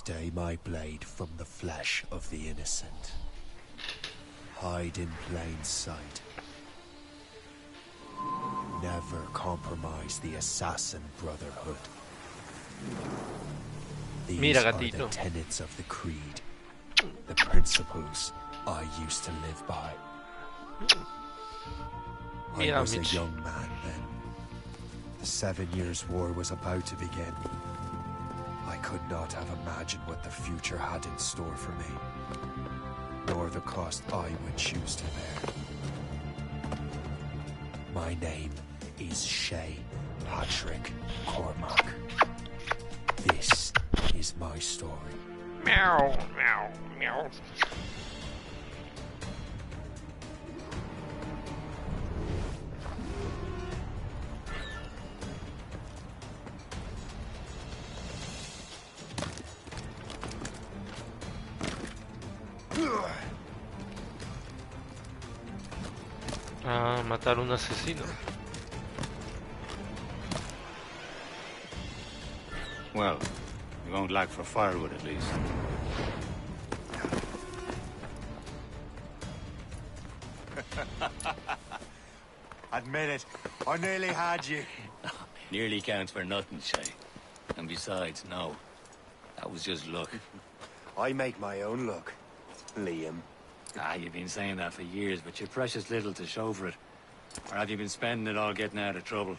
Stay my blade from the flesh of the innocent. Hide in plain sight. Never compromise the assassin brotherhood. These are the tenets of the creed, the principles I used to live by. I was a young man then. The 7 Years' War was about to begin. I could not have imagined what the future had in store for me, nor the cost I would choose to bear. My name is Shay Patrick Cormac. This is my story. Meow, meow, meow. Ah, matar un asesino. Well, we won't lack for firewood at least. Admit it, I nearly had you. Nearly counts for nothing, Shay. And besides, no. That was just luck. I make my own luck, Liam. Ah, you've been saying that for years, but you're precious little to show for it. Or have you been spending it all getting out of trouble?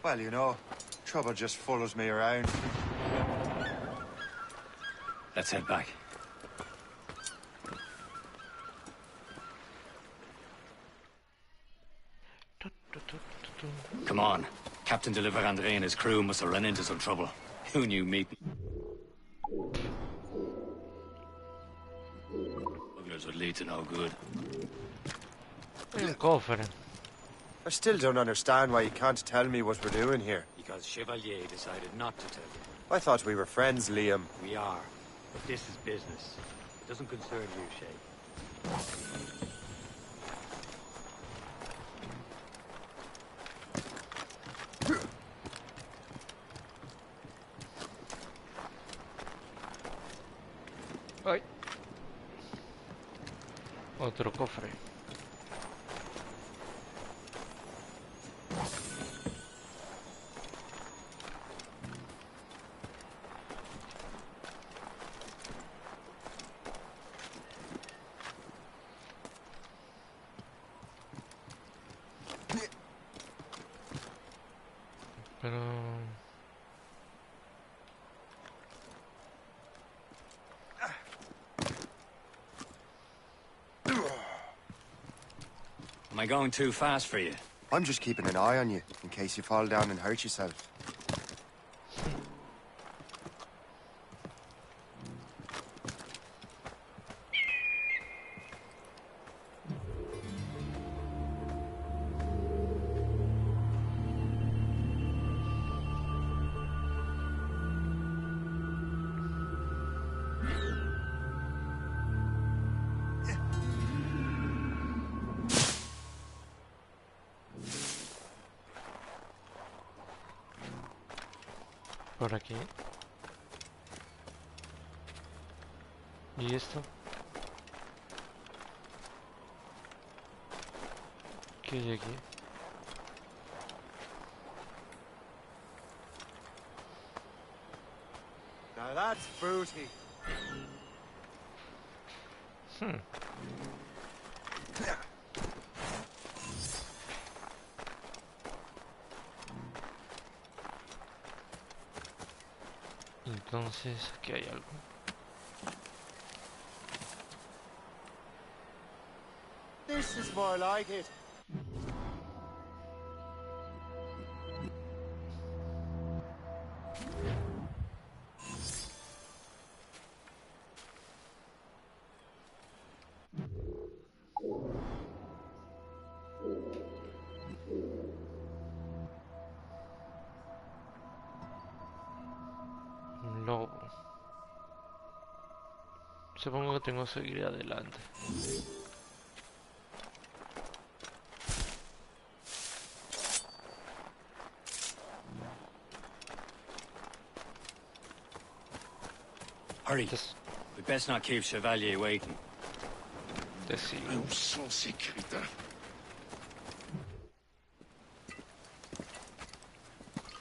Well, you know, trouble just follows me around. Let's head back. Come on. Captain de Andre and his crew must have run into some trouble. Who knew meeting? Burglars would lead to no good. I still don't understand why you can't tell me what we're doing here. Because Chevalier decided not to tell you. I thought we were friends, Liam. We are. But this is business. It doesn't concern you, Shay. Ay. Otro cofre. Pero... Am I going too fast for you? I'm just keeping an eye on you, in case you fall down and hurt yourself. Por aquí. ¿Y esto? ¿Qué hay aquí? Now that's booty. Entonces, aquí hay algo. This is more like it. No. Supongo que tengo que seguir adelante. Hurry. Just We best not keep Chevalier waiting. te sigo. Où sont ces crétins?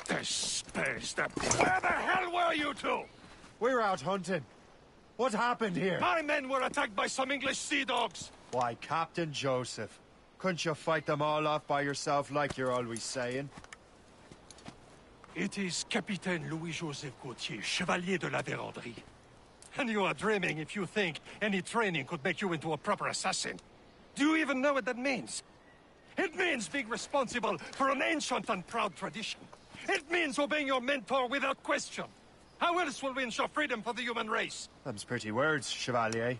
Espèce de... Where the hell were you two? We were out hunting. What happened here? My men were attacked by some English sea dogs. Why, Captain Joseph. Couldn't you fight them all off by yourself like you're always saying? It is Capitaine Louis-Joseph Gauthier, Chevalier de la Vérendrye. And you are dreaming if you think any training could make you into a proper assassin. Do you even know what that means? It means being responsible for an ancient and proud tradition. It means obeying your mentor without question. How else will we ensure freedom for the human race? Them's pretty words, Chevalier.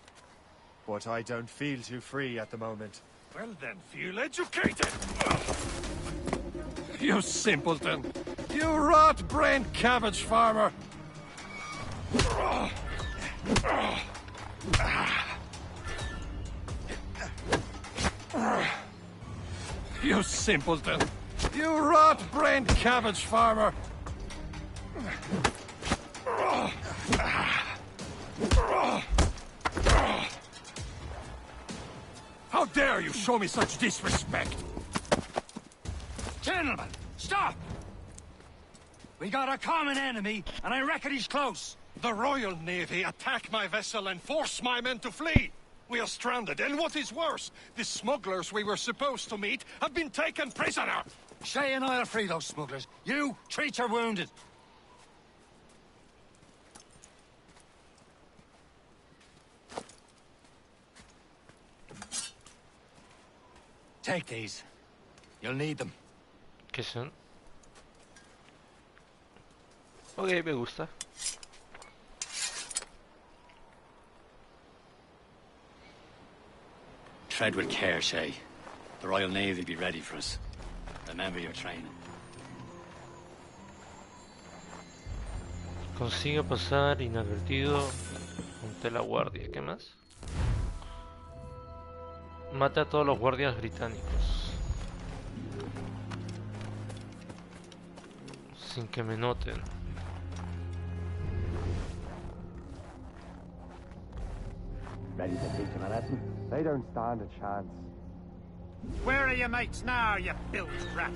But I don't feel too free at the moment. Well then, feel educated! You simpleton! You rot-brained cabbage farmer! You simpleton! You rot-brained cabbage farmer! How dare you show me such disrespect? Gentlemen, stop! We got a common enemy, and I reckon he's close. The Royal Navy attack my vessel and force my men to flee. We are stranded, and what is worse, the smugglers we were supposed to meet have been taken prisoner. Shay and I'll free those smugglers. You, treat your wounded. Take these. You'll need them. ¿Qué son? Ok, me gusta. Tread with care, Shay. The Royal Navy will be ready for us. Remember your training. Consigue pasar inadvertido ante la guardia. ¿Qué más? Mata a todos los guardias británicos sin que me noten. Ready to teach them a lesson? They don't stand a chance. Where are your mates now, you bilge rat?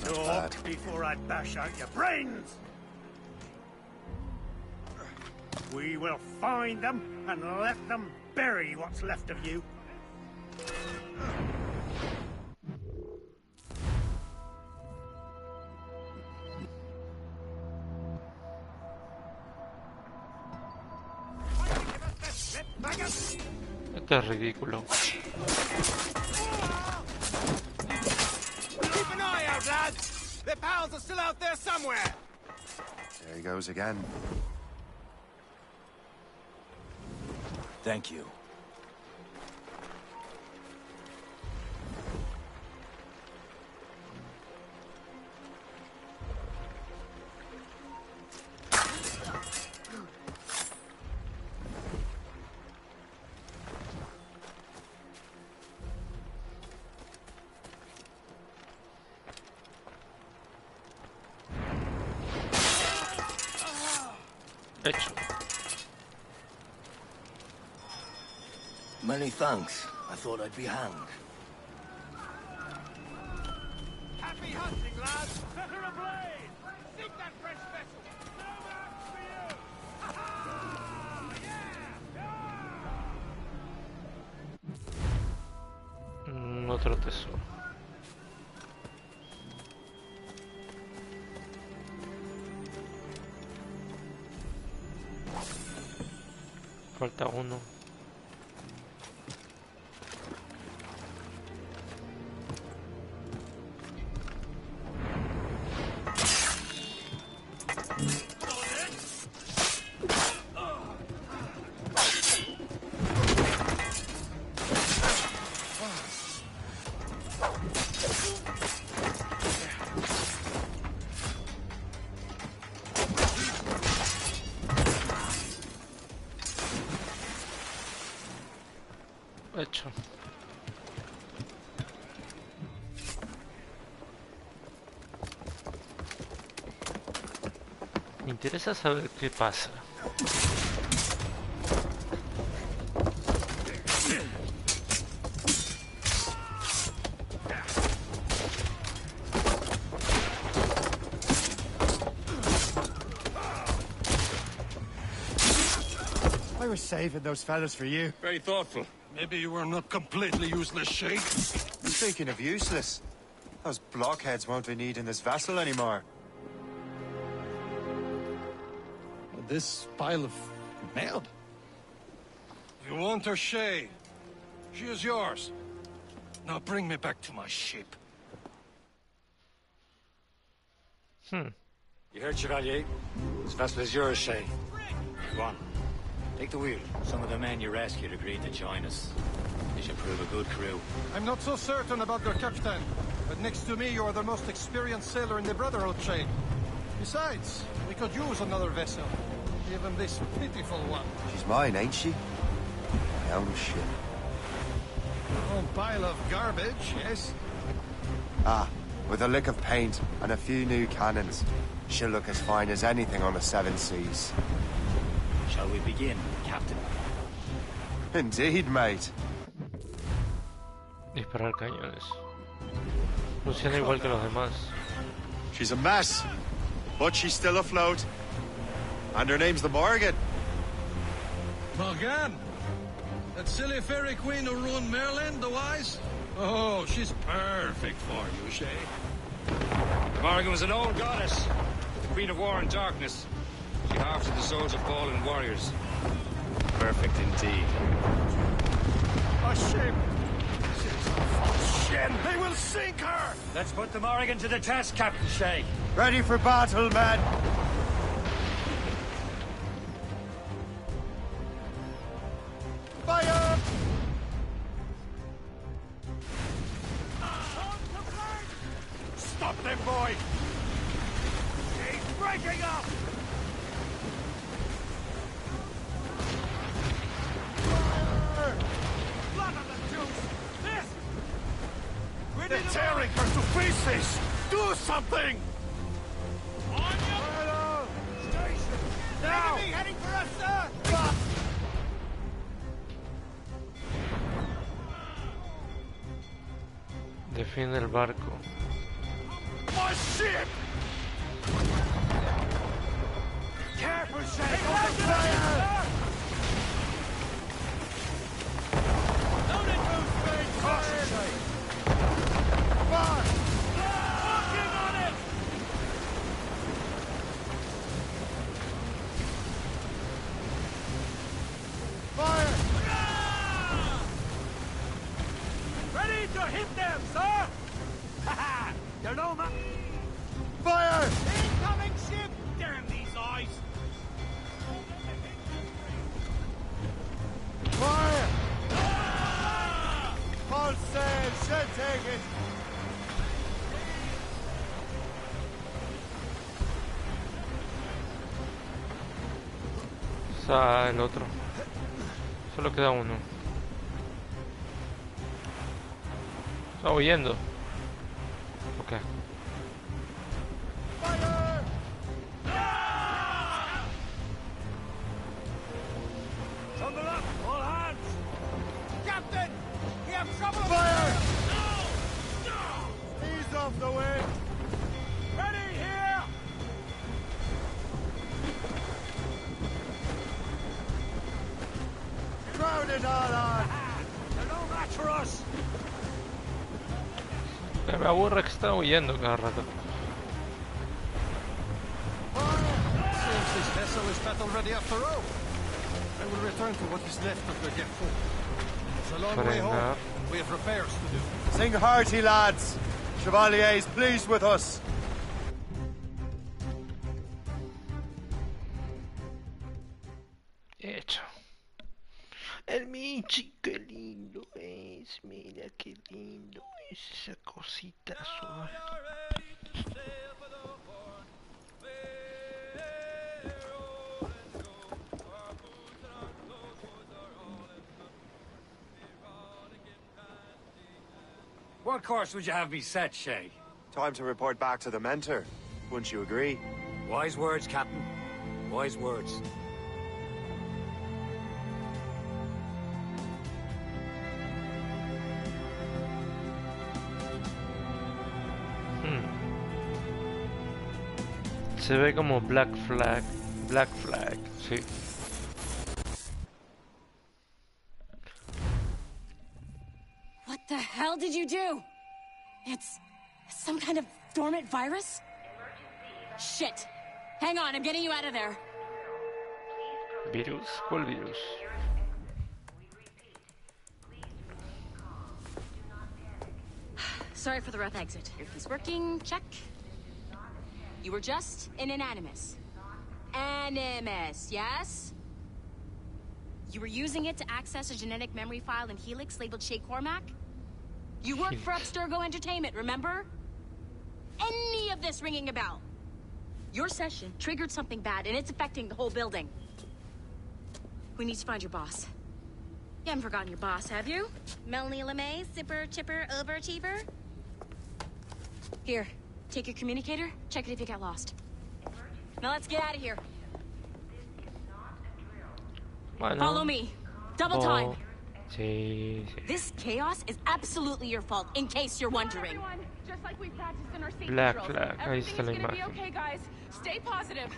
Talk before I bash out your brains! We will find them and let them bury what's left of you. Esto es ridículo. Keep an eye out, lads! Their pals are still out there somewhere! There he goes again. Thank you. Hecho. Many thanks. I thought I'd be hanged. Happy hunting, lads! Set her ablaze! Sink that fresh vessel! No marks for you! Ha-ha! Yeah! Otro tesoro. Falta uno. interesa saber qué pasa. I was saving those fellas for you. Very thoughtful. Maybe you were not completely useless, Shay. Speaking of useless, those blockheads won't be needing this vessel anymore. This pile of mail? You want her, Shay? She is yours. Now bring me back to my ship. You heard, Chevalier? This vessel is yours, Shay. Go on. Take the wheel. Some of the men you rescued agreed to join us. They should prove a good crew. I'm not so certain about their captain, but next to me you are the most experienced sailor in the Brotherhood chain. Besides, we could use another vessel. Even this pitiful one. She's mine, ain't she? My own ship. Your own pile of garbage, yes? Ah, with a lick of paint and a few new cannons, she'll look as fine as anything on the Seven Seas. Shall we begin, Captain? Indeed, mate. Disparar cañones. Funciona igual que los demás. She's a mess, but she's still afloat. And her name's the Morgan. Morgan? That silly fairy queen who ruined Merlin, the wise? Oh, she's perfect for you, Shay. Morgan was an old goddess, the queen of war and darkness. She harvested the souls of fallen warriors. Perfect indeed. A ship! She's a false shin! They will sink her! Let's put the Morgan to the test, Captain Shay. Ready for battle, men! Fire! Stop them, boy! He's breaking up! Blood on the juice! This! They're tearing her to pieces! Do something! On your station! Now! Enemy heading for us, sir! Defiende el barco. My ship! Careful, Shay! Hold the fire! Loaded boost, mate! Caution, Shay! Walking on it! Fire! Ready to hit them, sir! Ha-ha! They're no ma- Fire! Incoming ship! Damn these eyes! Fire! All sail, she'll take it! Está el otro. Solo queda uno. Está huyendo. Ok. Fire! Tumble up, all hands! Captain! We have trouble! Fire! No! Ease off the wind! Ready here! Crowd it all on! They're no match for us! Me aburre que está huyendo cada rato. Seems this vessel is battle ready after all. I will return to what is left of the depot. It's a long way home. We have repairs to do. Sing hearty, lads! Chevalier's pleased with us! Hecho. El Michi, qué lindo es. Mira qué lindo es esa cosita azul. What course would you have me set, Shay? Time to report back to the mentor. Wouldn't you agree? Wise words, Captain. Wise words. Se ve como Black Flag. Black Flag, sí. What the hell did you do? It's some kind of dormant virus? Shit. Hang on, I'm getting you out of there. ¿Virus? ¿Cuál virus? Sorry for the rough exit. Earpiece working, check. You were just in an animus. Animus, yes? You were using it to access a genetic memory file in Helix labeled Shay Cormac? You worked for Abstergo Entertainment, remember? Any of this ringing a bell? Your session triggered something bad, and it's affecting the whole building. We need to find your boss. You haven't forgotten your boss, have you? Melanie LeMay, zipper, chipper, overachiever? Here, take your communicator, check it if you get lost. Now let's get out of here. Bueno. Follow me. Double time. Sí, sí. This chaos is absolutely your fault, in case you're wondering. Just like we practiced in our safety Black drills. Flag, ahí está la Everything's gonna be imagen. okay, guys. Stay positive.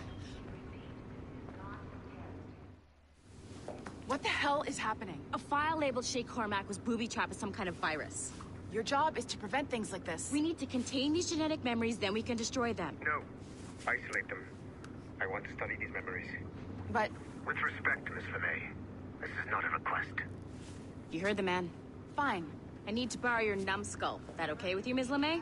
What the hell is happening? A file labeled Shay Cormac was booby-trapped with some kind of virus. Your job is to prevent things like this. We need to contain these genetic memories, then we can destroy them. No. Isolate them. I want to study these memories. But With respect, Miss LeMay, this is not a request. You heard the man. fine. I need to borrow your numbskull. That okay with you, Ms. LeMay?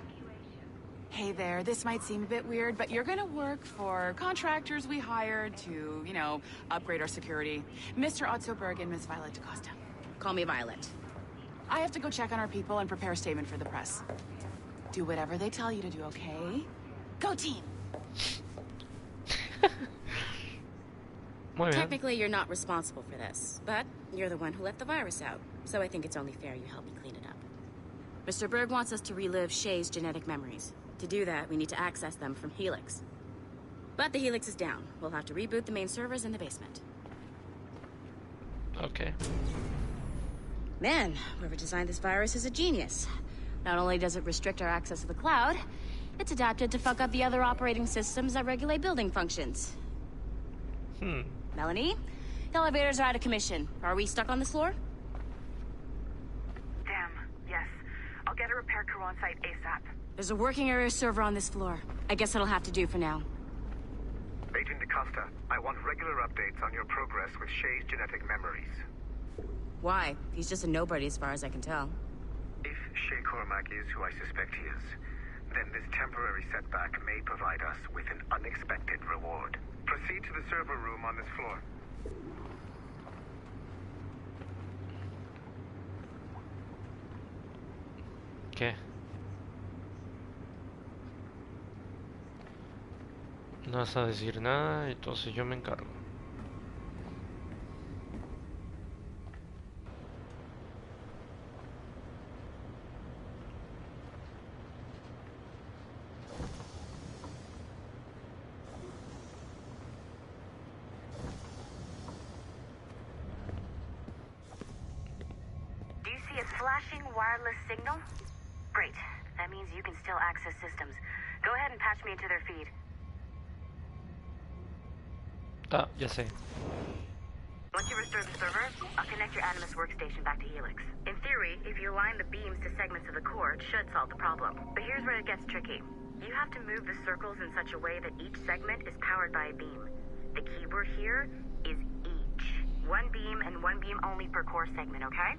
Hey there, this might seem a bit weird, but you're gonna work for contractors we hired to, you know, upgrade our security. Mr. Otzoberg and Miss Violet DaCosta. Call me Violet. I have to go check on our people and prepare a statement for the press. Do whatever they tell you to do, okay? Go team! Muy bien. Technically, you're not responsible for this, but you're the one who let the virus out, so I think it's only fair you help me clean it up. Mr. Berg wants us to relive Shay's genetic memories. To do that, we need to access them from Helix. But the Helix is down. We'll have to reboot the main servers in the basement. Okay. Man, whoever designed this virus is a genius. Not only does it restrict our access to the cloud, it's adapted to fuck up the other operating systems that regulate building functions. Melanie? The elevators are out of commission. Are we stuck on this floor? Damn, yes. I'll get a repair crew on site ASAP. There's a working area server on this floor. I guess that'll have to do for now. Agent DaCosta, I want regular updates on your progress with Shay's genetic memories. Why? He's just a nobody as far as I can tell. If Shay Cormac is who I suspect he is, then this temporary setback may provide us with an unexpected reward. Proceed to the server room on this floor. ¿Qué? No vas a decir nada, entonces yo me encargo. Do you see a flashing wireless signal? Great. That means you can still access systems. Go ahead and patch me into their feed. Ah, ya sé. Once you restore the server, I'll connect your Animus workstation back to Helix. In theory, if you align the beams to segments of the core, it should solve the problem. But here's where it gets tricky. You have to move the circles in such a way that each segment is powered by a beam. The keyword here is each. One beam and one beam only per core segment, okay?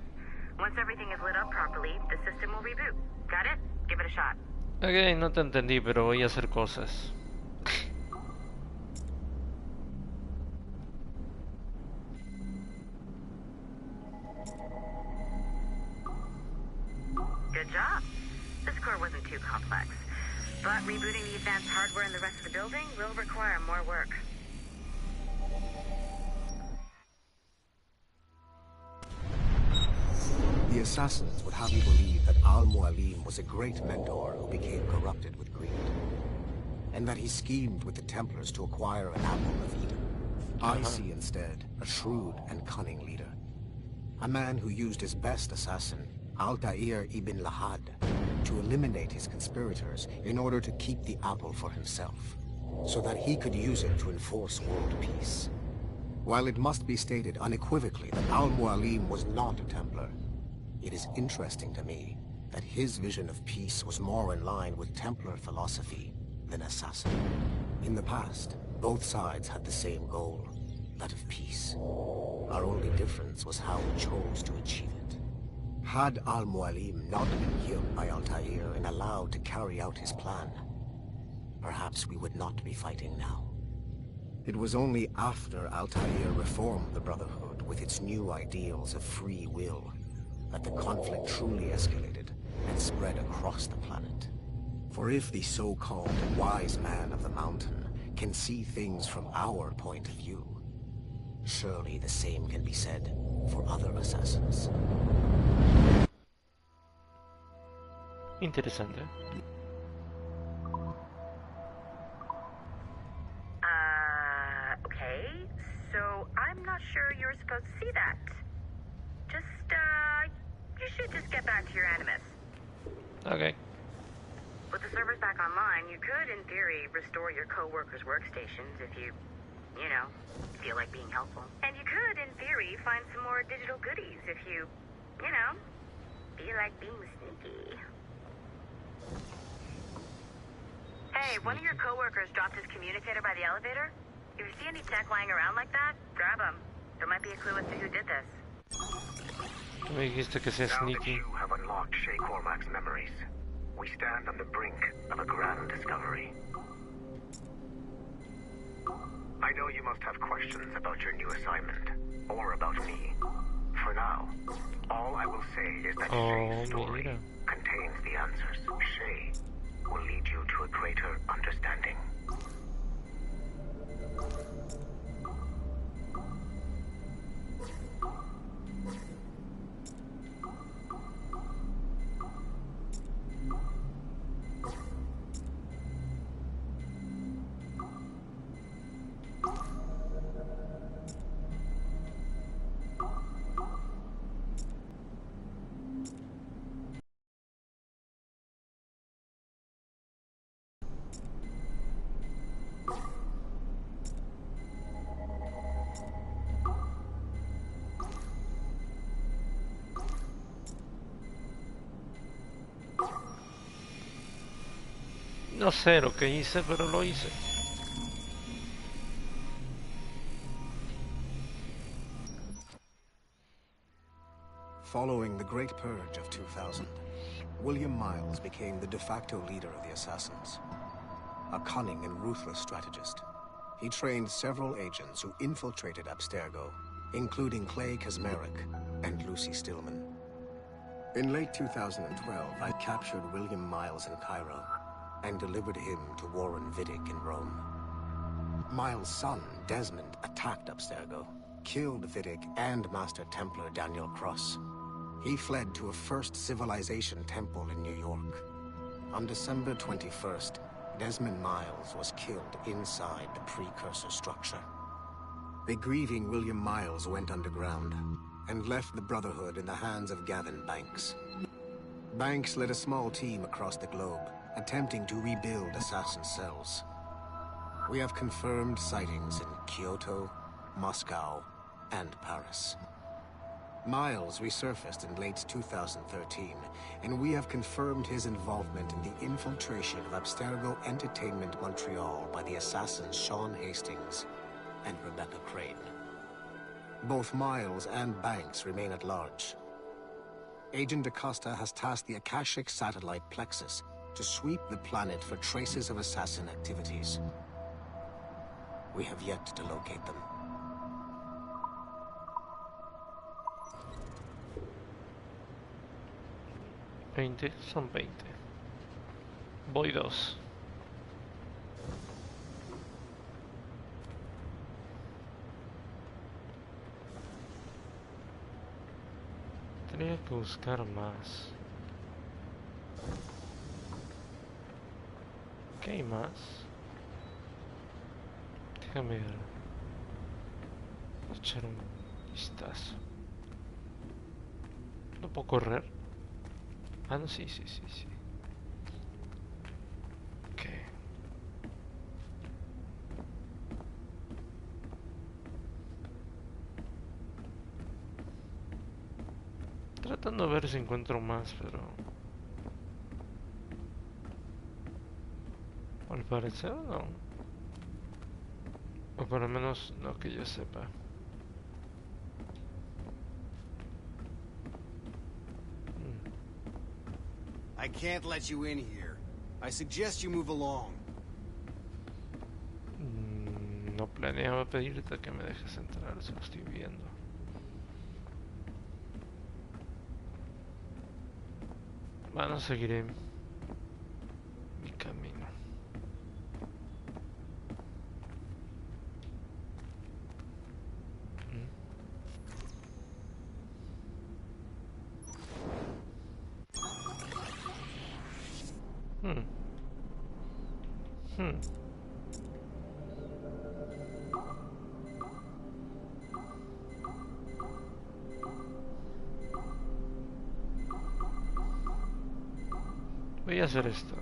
Once everything is lit up properly, the system will reboot. Got it? Give it a shot. Ok, no te entendí, pero voy a hacer cosas. Good job. This core wasn't too complex. But rebooting the advanced hardware in the rest of the building will require more work. The assassins would have you believe that Al-Mualim was a great mentor who became corrupted with greed, and that he schemed with the Templars to acquire an apple of Eden. I see instead a shrewd and cunning leader. A man who used his best assassin, Altair ibn Lahad, to eliminate his conspirators in order to keep the apple for himself, so that he could use it to enforce world peace. While it must be stated unequivocally that Al-Mualim was not a Templar, it is interesting to me that his vision of peace was more in line with Templar philosophy than assassin. In the past, both sides had the same goal, that of peace. Our only difference was how we chose to achieve it. Had Al-Mualim not been killed by Altair and allowed to carry out his plan, perhaps we would not be fighting now. It was only after Altair reformed the Brotherhood with its new ideals of free will that the conflict truly escalated and spread across the planet. For if the so-called wise man of the mountain can see things from our point of view, surely the same can be said for other assassins. Interesante. Okay. So I'm not sure you were supposed to see that. Just, you should just get back to your Animus. Okay. With the servers back online, you could, in theory, restore your co-workers' workstations if you know, feel like being helpful. And you could, in theory, find some more digital goodies if you know, feel like being sneaky. Hey, one of your co-workers dropped his communicator by the elevator. If you see any tech lying around like that, grab them. There might be a clue as to who did this. Me dijiste que sea Now that sneaky. you have unlocked Shay Cormac's memories, we stand on the brink of a grand discovery. I know you must have questions about your new assignment, or about me. For now, all I will say is that Shay's story contains the answers. Shay will lead you to a greater understanding. No sé lo que hice, pero lo hice. Following the Great Purge of 2000, William Miles became the de facto leader of the Assassins. A cunning and ruthless strategist, he trained several agents who infiltrated Abstergo, including Clay Kazmarek and Lucy Stillman. In late 2012, I captured William Miles in Cairo and delivered him to Warren Vidic in Rome. Miles' son, Desmond, attacked Abstergo, killed Vidic and Master Templar Daniel Cross. He fled to a First Civilization temple in New York. On December 21st, Desmond Miles was killed inside the precursor structure. The grieving William Miles went underground and left the Brotherhood in the hands of Gavin Banks. Banks led a small team across the globe, attempting to rebuild assassin cells. We have confirmed sightings in Kyoto, Moscow, and Paris. Miles resurfaced in late 2013, and we have confirmed his involvement in the infiltration of Abstergo Entertainment Montreal by the assassins Sean Hastings and Rebecca Crane. Both Miles and Banks remain at large. Agent DaCosta has tasked the Akashic satellite Plexus to sweep the planet for traces of assassin activities. We have yet to locate them. 20 son 20. Voy 2. Tenía que buscar más. ¿Qué hay más? Déjame ver. echar un vistazo. ¿No puedo correr? Ah, no, sí. Ok. Tratando de ver si encuentro más, pero... al parecer no. O por lo menos no que yo sepa. I can't let you in here. I suggest you move along. No planeaba pedirte que me dejes entrar, se lo estoy viendo. Bueno, seguiré mi camino. Voy a hacer esto.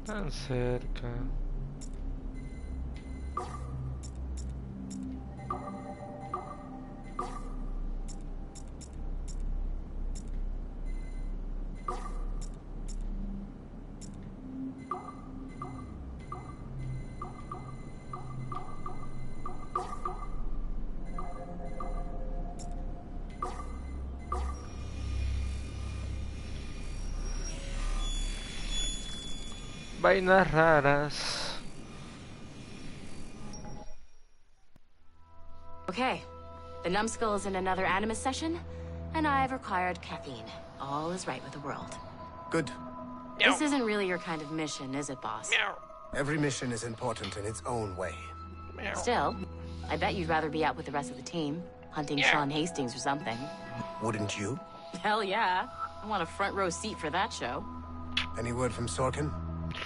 Tan cerca. Vainas raras. Okay, the numbskull is in another Animus session, and I've required caffeine. All is right with the world. Good. This isn't really your kind of mission, is it, boss? Every mission is important in its own way. Still, I bet you'd rather be out with the rest of the team, hunting Sean Hastings or something. Wouldn't you? Hell yeah. I want a front row seat for that show. Any word from Sorkin?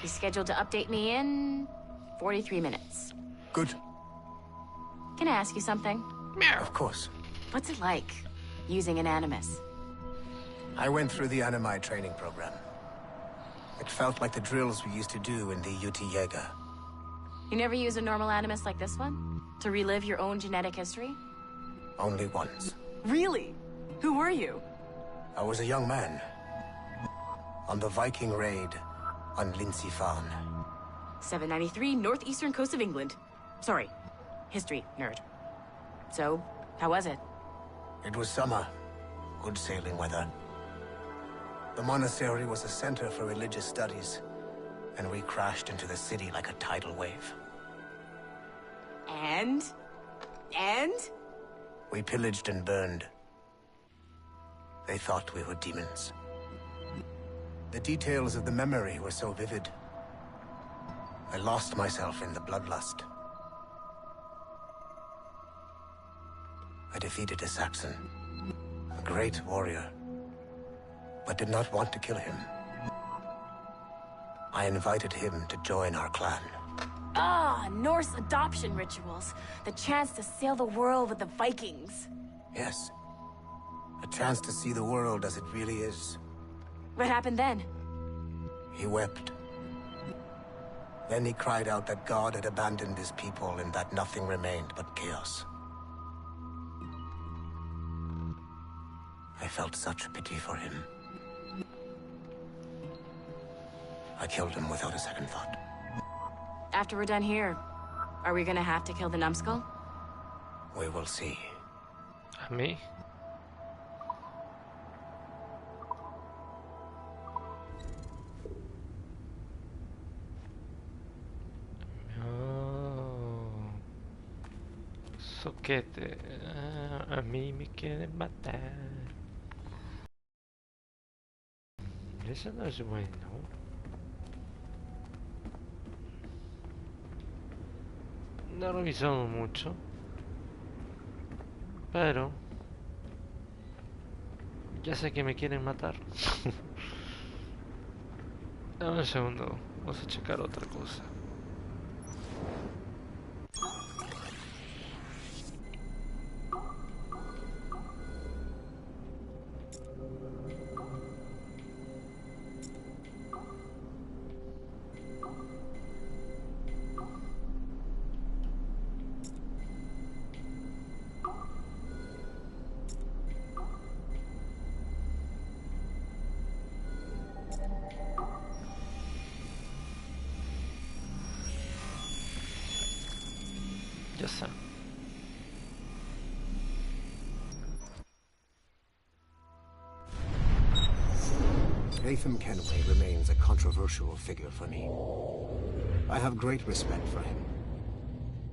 He's scheduled to update me in 43 minutes. Good. Can I ask you something? Of course. What's it like, using an Animus? I went through the Animi training program. It felt like the drills we used to do in the UT Jaeger. You never use a normal Animus like this one? To relive your own genetic history? Only once. Really? Who were you? I was a young man. On the Viking raid on Lindsey Farm. 793, northeastern coast of England. Sorry, history nerd. So, how was it? It was summer. Good sailing weather. The monastery was a center for religious studies, and we crashed into the city like a tidal wave. And? We pillaged and burned. They thought we were demons. The details of the memory were so vivid. I lost myself in the bloodlust. I defeated a Saxon, a great warrior, but did not want to kill him. I invited him to join our clan. Ah, Norse adoption rituals. The chance to sail the world with the Vikings. Yes. A chance to see the world as it really is. What happened then? He wept. Then he cried out that God had abandoned his people and that nothing remained but chaos. I felt such pity for him. I killed him without a second thought. After we're done here, are we gonna have to kill the numbskull? We will see. Me? Oh, soquete. A mí me quieren matar. Eso no es bueno. No he revisado mucho, pero ya sé que me quieren matar. Dame un segundo, vamos a checar otra cosa. Ya está. Haytham Kenway remains a controversial figure for me. I have great respect for him.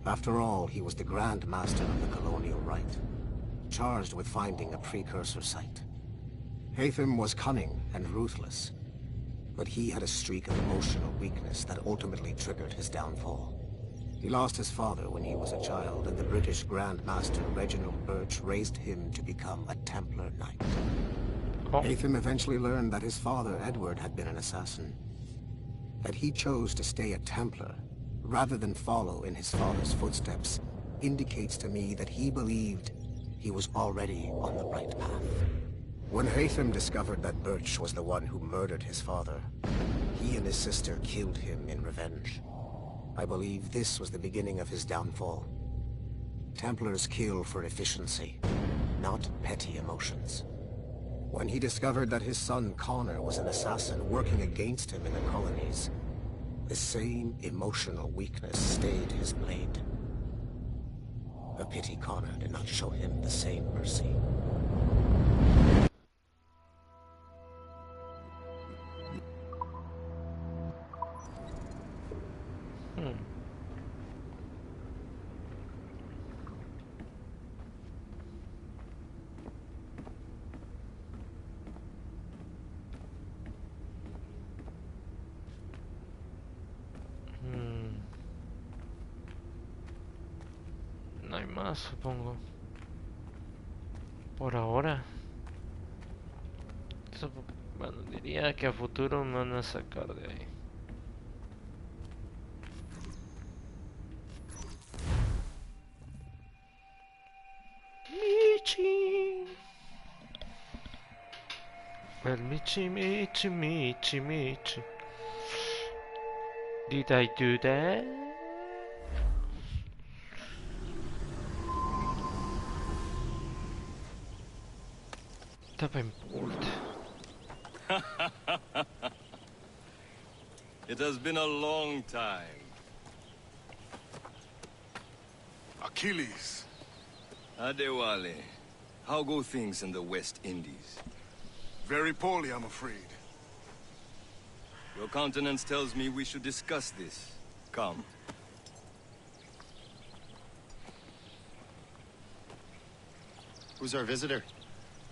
After all, he was the Grand Master of the Colonial Rite, charged with finding a precursor site. Haytham was cunning and ruthless, but he had a streak of emotional weakness that ultimately triggered his downfall. He lost his father when he was a child, and the British Grand Master Reginald Birch raised him to become a Templar Knight. Haytham eventually learned that his father, Edward, had been an assassin. That he chose to stay a Templar, rather than follow in his father's footsteps, indicates to me that he believed he was already on the right path. When Haytham discovered that Birch was the one who murdered his father, he and his sister killed him in revenge. I believe this was the beginning of his downfall. Templars kill for efficiency, not petty emotions. When he discovered that his son Connor was an assassin working against him in the colonies, the same emotional weakness stayed his blade. A pity Connor did not show him the same mercy. No hay más, supongo. Por ahora. Bueno, diría que a futuro me van a sacar de ahí. Michi. Well, Michi. Did I do that? Estaba en pult. It has been a long time. Achilles. Adewale, how go things in the West Indies? Very poorly, I'm afraid. Your countenance tells me we should discuss this. Come. Who's our visitor?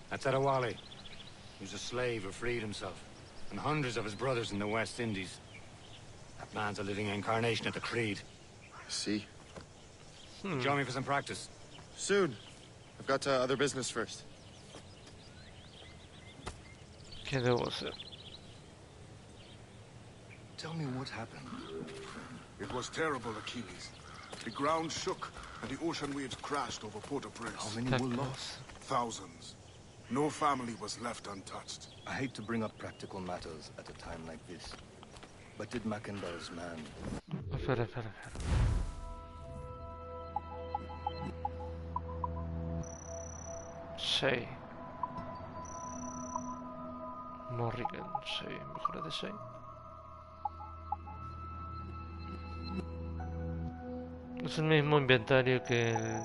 That's Adewale. He's a slave who freed himself, and hundreds of his brothers in the West Indies. That man's a living incarnation of the Creed. I see. Join me for some practice. Soon. I've got other business first. ¿Qué debo hacer? Tell me what happened. It was terrible, Achilles. The ground shook, and the ocean waves crashed over Port-au-Prince. How many were lost? Thousands. No family was left untouched. I hate to bring up practical matters at a time like this. But did Mackendar's man... Espera. Shay. Morrigan, Shay, mejora de Shay. Es el mismo inventario que el...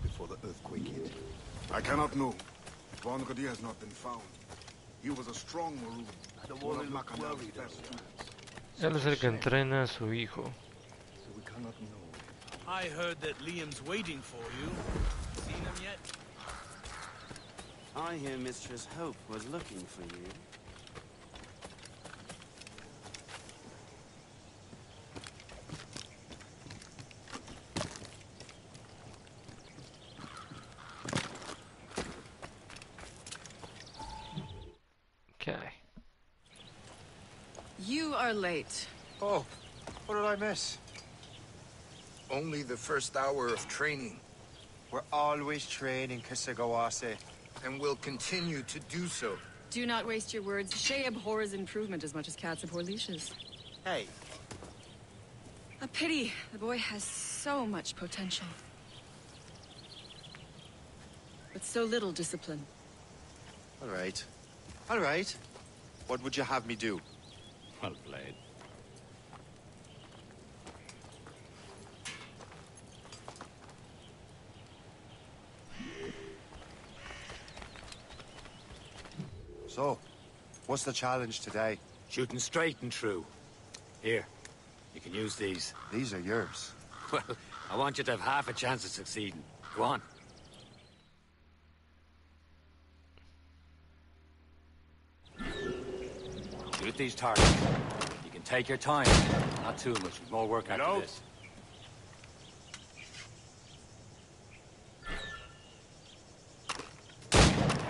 before the earthquake hit. I cannot know. Von Gaudier has not been found. He was a strong Maroon. One of Macanda's best students. Él es el que entrena a su hijo. So we cannot know. I heard that Liam's waiting for you. Seen him yet? I hear Mistress Hope was looking for you. Okay. You are late. Oh, what did I miss? Only the first hour of training. We're always training, Kisagawase. And will continue to do so. Do not waste your words. Shay abhors improvement as much as cats abhor leashes. Hey. A pity. The boy has so much potential. But so little discipline. All right. All right. What would you have me do? Well played. So, what's the challenge today? Shooting straight and true. Here, you can use these. These are yours. Well, I want you to have half a chance of succeeding. Go on. Shoot these targets. You can take your time. Not too much. More work after this.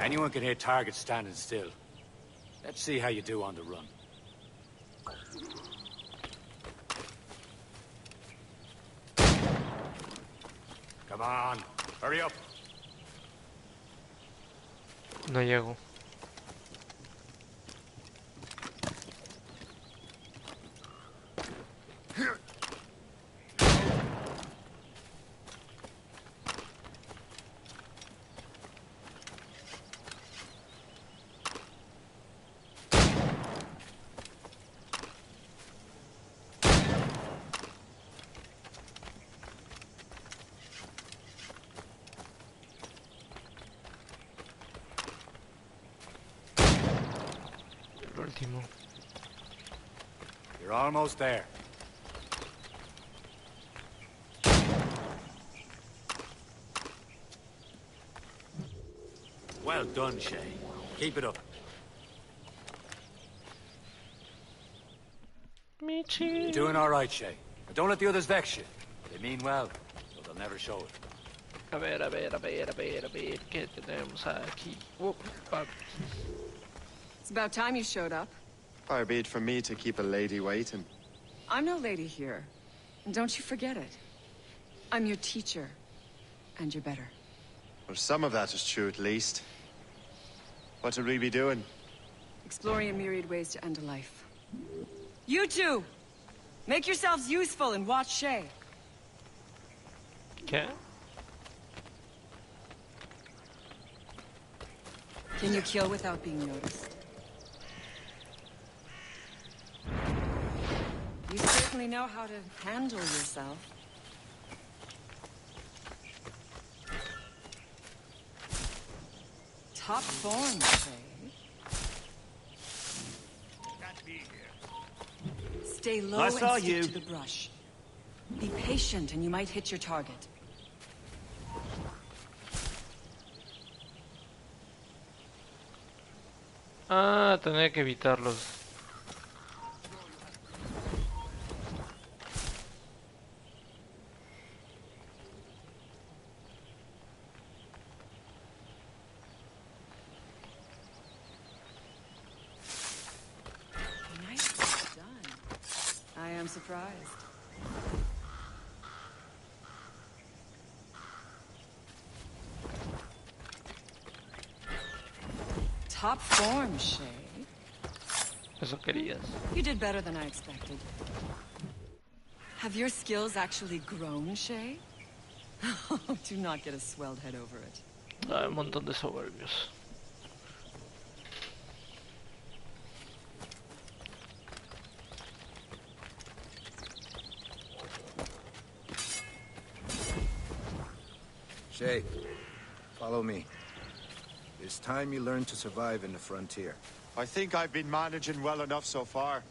Anyone can hit targets standing still. Let's see how you do on the run. Come on, hurry up. No llego. Último. You're almost there. Well done, Shay. Keep it up. You're doing all right, Shay. But don't let the others vex you. They mean well, so they'll never show it. A ver, ¿qué tenemos aquí? It's about time you showed up. Far be it from me to keep a lady waiting. I'm no lady here. And don't you forget it. I'm your teacher. And you're better. Well, some of that is true, at least. What should we be doing? Exploring a myriad ways to end a life. You two! Make yourselves useful and watch Shay. Okay. Can you kill without being noticed? You certainly know how to handle yourself. Top form, Shay. Can't be here. Stay low I and saw stick you. to the brush. Be patient and you might hit your target. Ah, tenía que evitarlos. Nicely done. I am surprised. Top form, Shay. Eso querías. You did better than I expected. Have your skills actually grown, Shay? Do not get a swelled head over it. Hay un montón de soberbios. Shay, follow me. It's time you learn to survive in the frontier. I think I've been managing well enough so far.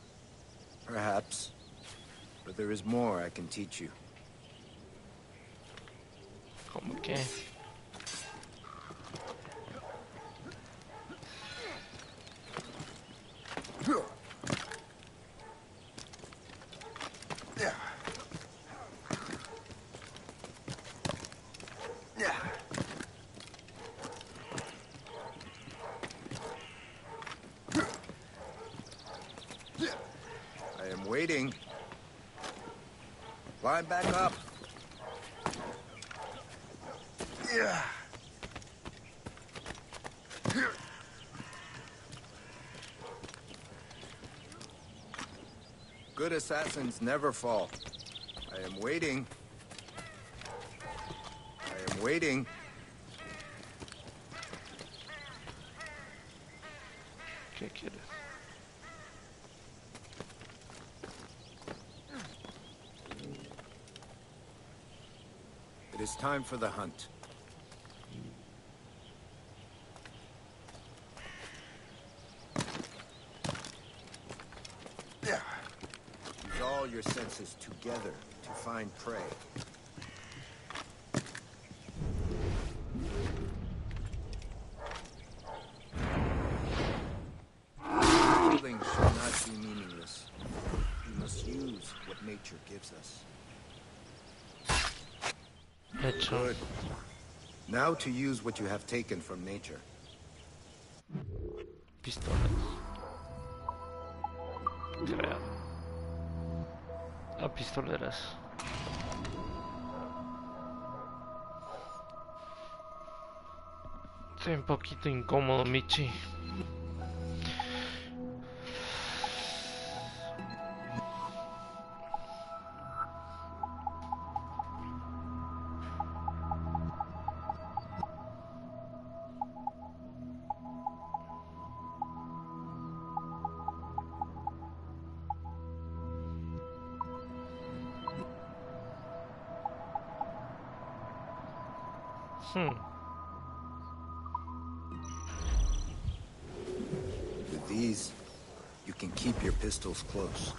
Perhaps. But there is more I can teach you. ¿Cómo que? I am waiting. Climb back up. Yeah. Good assassins never fall. I am waiting. I am waiting. ¿Qué quieres? It is time for the hunt. Use all your senses together to find prey. Killing should not be meaningless. We must use what nature gives us. Hecho. Good. Now to use what you have taken from nature. Pistolas. Creo. A pistoleras. Estoy un poquito incómodo, Michi. With these, you can keep your pistols close.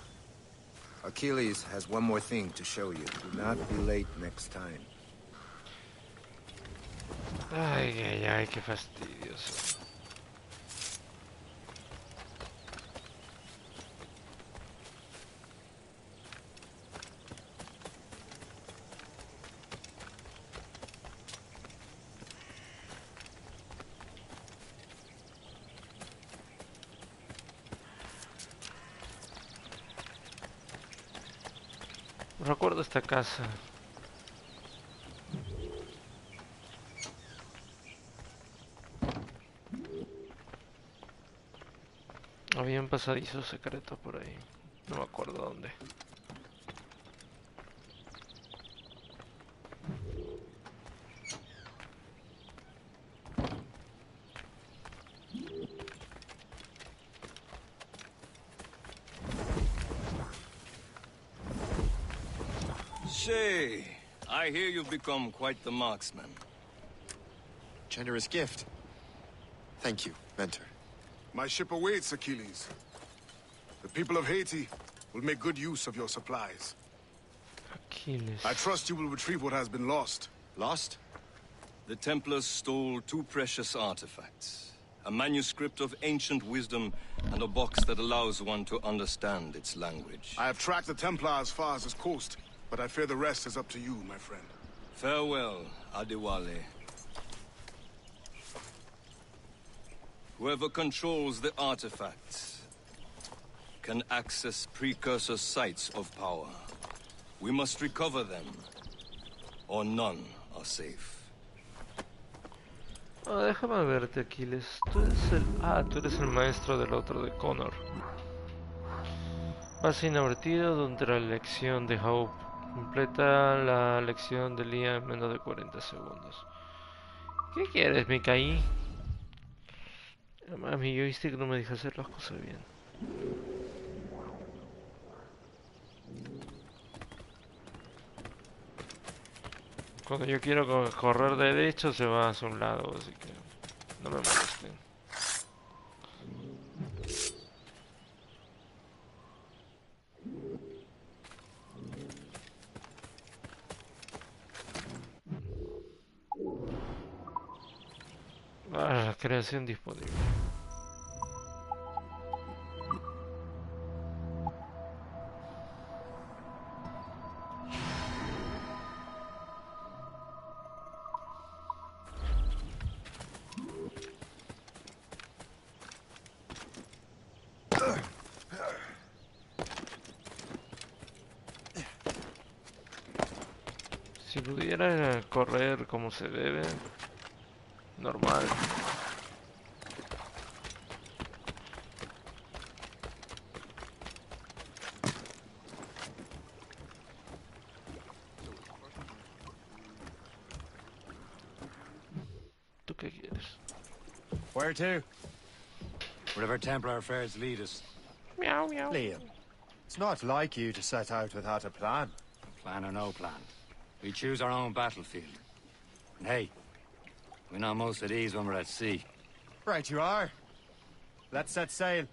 Achilles has one more thing to show you. Do not be late next time. Ay, ay, ay, qué fastidioso. Recuerdo esta casa. Había un pasadizo secreto por ahí. No me acuerdo dónde. Shay, I hear you've become quite the marksman. Generous gift. Thank you, Mentor. My ship awaits, Achilles. The people of Haiti will make good use of your supplies. Achilles. I trust you will retrieve what has been lost. Lost? The Templars stole 2 precious artifacts. A manuscript of ancient wisdom and a box that allows one to understand its language. I have tracked the Templar as far as this coast, but I fear the rest is up to you, my friend. Farewell, Adewale. Whoever controls the artifacts can access precursor sites of power. We must recover them, or none are safe. Déjame verte, Aquiles. Tú eres el maestro del otro de Connor. Pase inadvertido durante la lección de Hope. Completa la lección de Liam en menos de 40 segundos. ¿Qué quieres, me caí? Además, mi joystick no me deja hacer las cosas bien. Cuando yo quiero correr derecho se va hacia un lado, así que no me molesten. Creación disponible. Si pudiera correr como se debe, normal. ¿Tú qué quieres? Where to? Wherever Templar affairs lead us. Meow, meow. Liam, it's not like you to set out without a plan. Plan or no plan. We choose our own battlefield. And hey, we know most of these when we're at sea. Right you are. Let's set sail.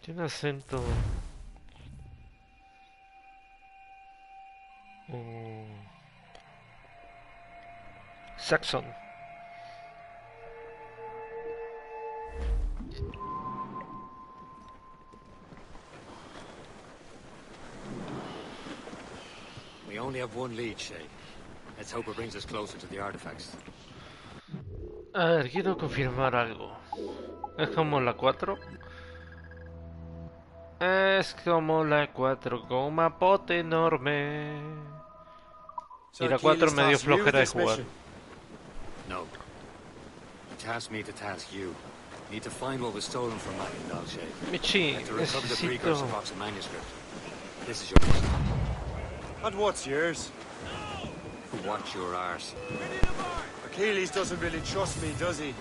Tiene acento. Saxon. We only have one lead, Shay. Let's hope it brings us closer to the artifacts. A ver, quiero confirmar algo. Es como la 4. Es como la 4 con un mapote enorme. Y la 4 me dio flojera de jugar. No. He tasked me to task you. Need to find what was stolen from Mackendal, Shay. Michi, to recover the necesito... precursor box and manuscript. This is your mission. And what's yours? Watch your arse. Achilles doesn't really trust me, does he?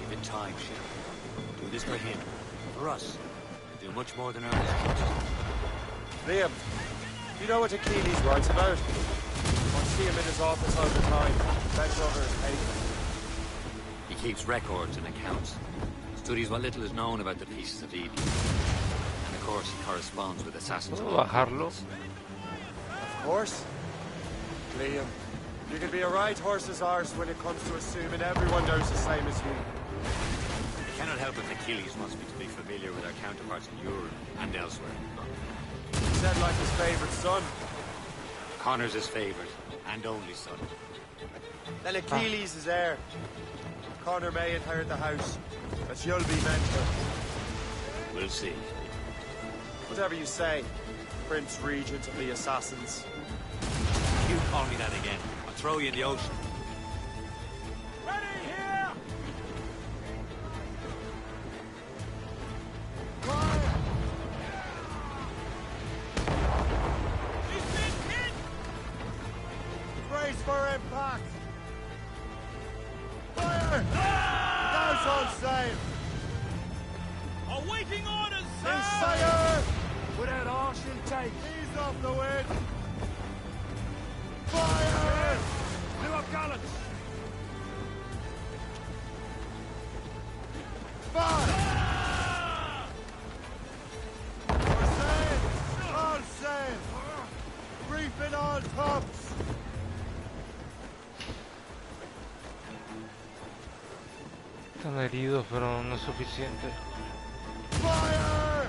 Give it time, Shay. Do this for him. For us. And do much more than earn his trust. Liam, do you know what Achilles writes about? I see him in his office all the time, bent over his paper. He keeps records and accounts. Studies what little is known about the pieces of Eden. And of course, he corresponds with assassins. ¿Puedo bajarlo? Of course. Liam, you can be a right horse's arse when it comes to assuming everyone knows the same as you. I cannot help if Achilles wants me to be familiar with our counterparts in Europe and elsewhere. He said like his favorite son. Connor's his favorite and only son. Then Achilles is heir. Connor may inherit the house, but you'll be mentor. We'll see. Whatever you say, Prince Regent of the Assassins. You call me that again, I'll throw you in the ocean. Ready here! Brace for impact! Fire! Now's on sail! Awaiting orders, sir! Fire! Without all she'll take. Ease off the wind! Fire! New up gallant! Fire! For sail! All sail! Reefing all tops! Están heridos, pero no es suficiente. Fire!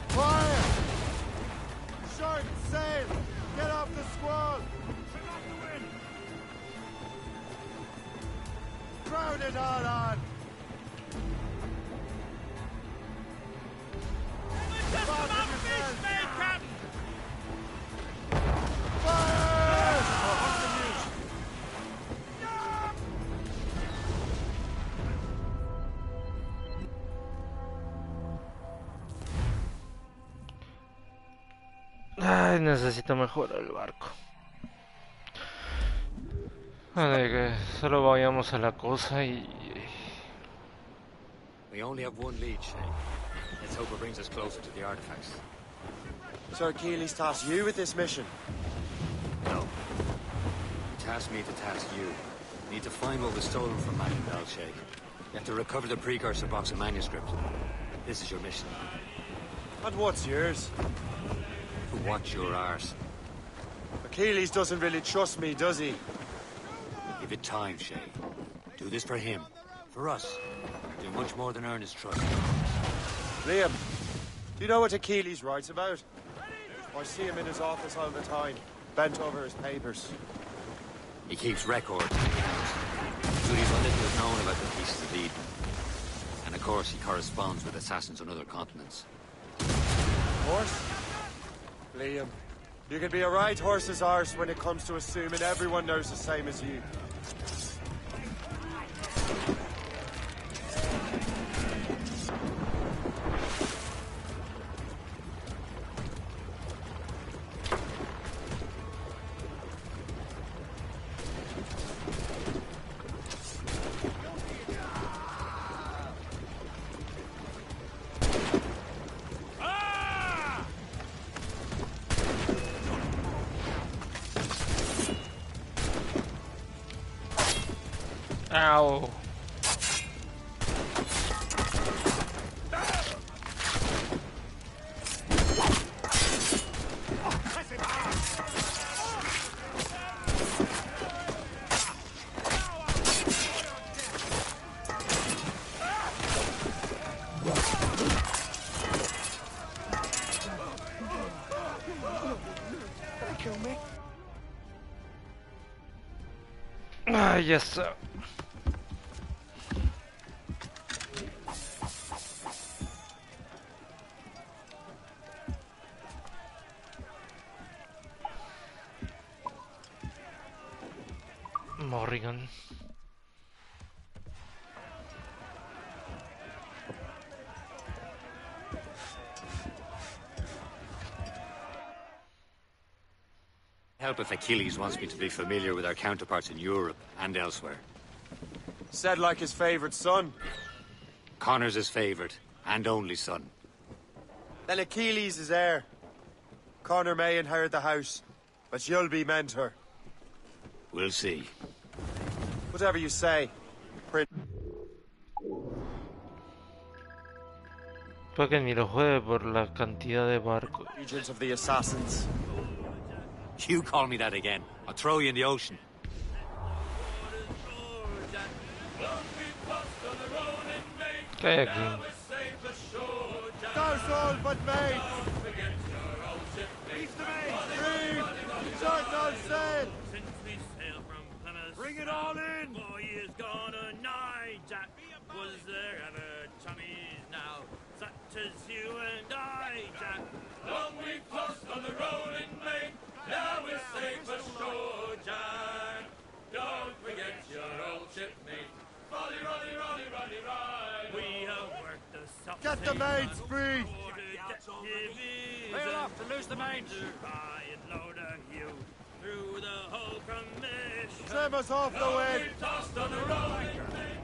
Fire! Short sail! Get off the squall! Trim off the wind! Crowd it all on! Just about fish, mate, Captain! Fire! Ay, necesito mejorar el barco. Vale, que solo vayamos a la cosa y... We only have one lead, Shay. Let's hope it brings us closer to the artifacts. So Achilles tasked you with this mission? No. He tasked me to task you. Need to find what was stolen from Magnum Shay. You have to recover the precursor box of manuscript. This is your mission. And what's yours? To watch your arse. Achilles doesn't really trust me, does he? Give it time, Shay. Do this for him. For us. Do much more than earn his trust. Liam, do you know what Achilles writes about? I see him in his office all the time, bent over his papers. He keeps records. Studies what little is known about the pieces of Eden. And of course, he corresponds with assassins on other continents. Horse? Liam, you can be a right horse's arse when it comes to assuming everyone knows the same as you. Ow. Ah, yes, sir. Morrigan. Help if Achilles wants me to be familiar with our counterparts in Europe and elsewhere. Said like his favorite son. Connor's his favorite and only son. Then Achilles is heir. Connor may inherit the house, but you'll be mentor. We'll see. Whatever you say, Prince. Puede que ni lo juegue por la cantidad de barcos. Regent of the Assassins. You call me that again, I'll throw you in the ocean. ¿Qué hay aquí? Those all but made. Reef! Short on sail! Bring it all in! 4 years gone. just you and I, Jack. Long we've tossed on the rolling main, now we're safe ashore, Jack. Don't forget your old shipmate. Rolly, rolly, rolly, rolly, rolly. We have worked the sub. Get the mains free! Bail off to lose the mains. High and low to you through the whole commission. Trim us off the wind! We've tossed on the rolling main.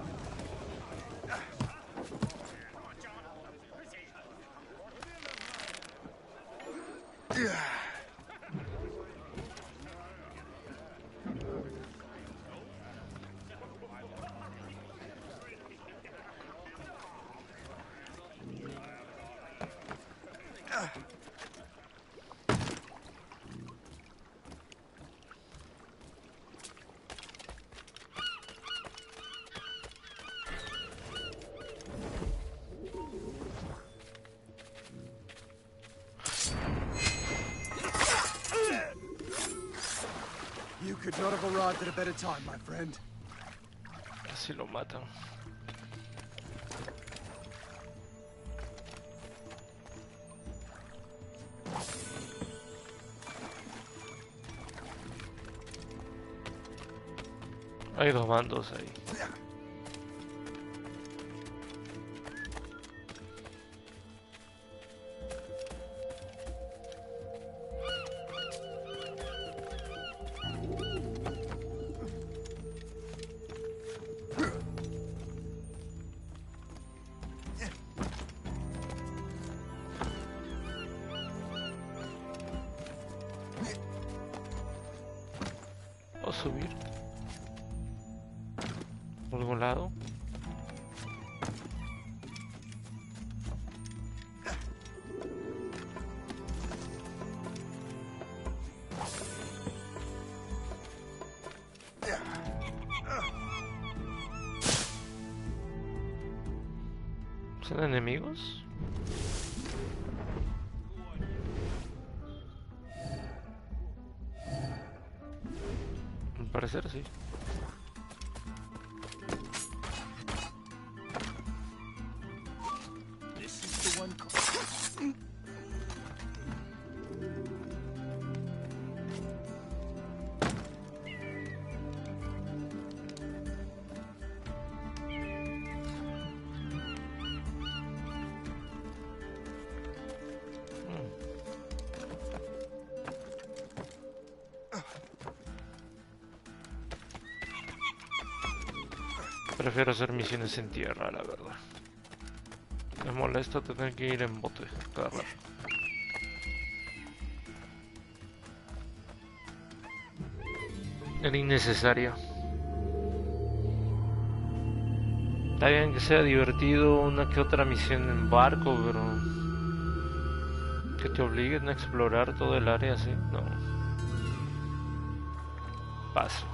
You could not have arrived at a better time, my friend. Casi lo matan. Hay dos bandos ahí. ¿O subir? ¿Por algún lado? ¿Son enemigos? Al parecer sí. This is the one. Prefiero hacer misiones en tierra, la verdad. Me molesta tener que ir en bote cada rato. Era innecesario. Está bien que sea divertido una que otra misión en barco, pero que te obliguen a explorar todo el área así, no. Paso.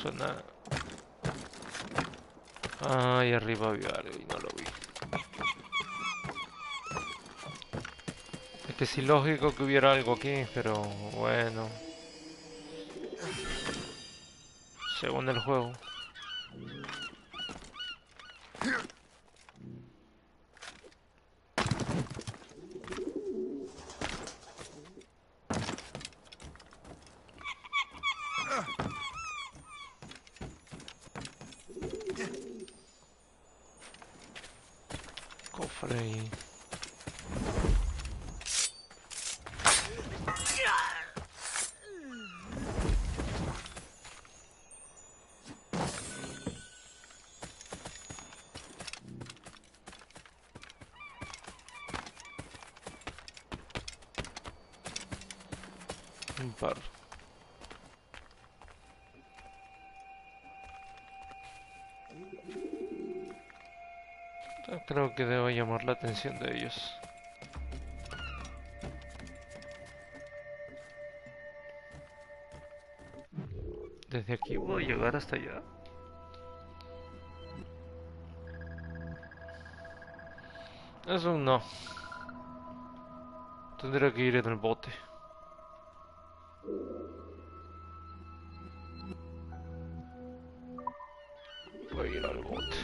Suena... Ahí arriba había algo y no lo vi. Es que es ilógico que hubiera algo aquí, pero bueno. Según el juego. Cofre ahí. Un par. Creo que debo llamar la atención de ellos. Desde aquí puedo llegar hasta allá. Es un no. Tendría que ir en el bote. Voy a ir al bote.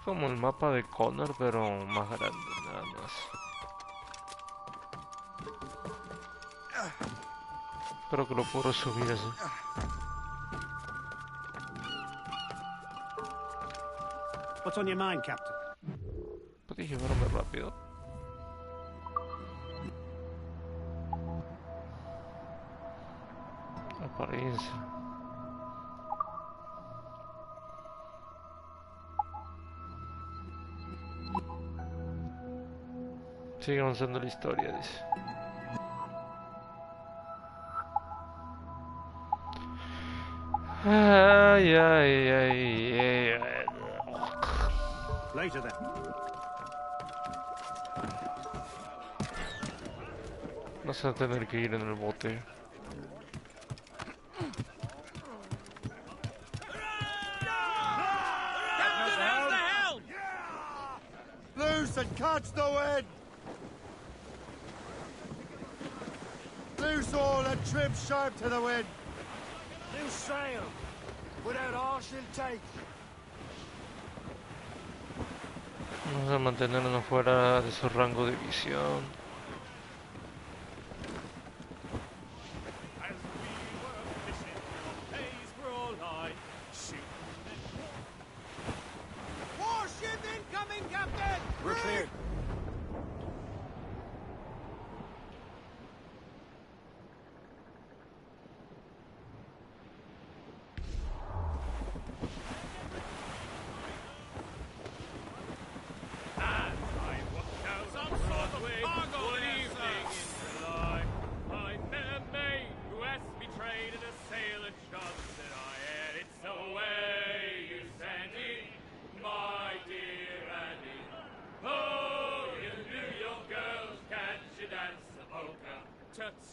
Como el mapa de Connor, pero más grande, nada más. Creo que lo puedo subir así. What's on your mind, Captain? ¿Puedes llevarme rápido? Apariencia. Sigue avanzando la historia, dice. Ay, ay, ay, ay, ay. Later then. Vas a tener que ir en el bote. Loose and catch the wind! Loose all and trim sharp to the wind! Loose sail! Without all she'll take! Vamos a mantenernos fuera de su rango de visión. Warship incoming, Captain! We're cleared.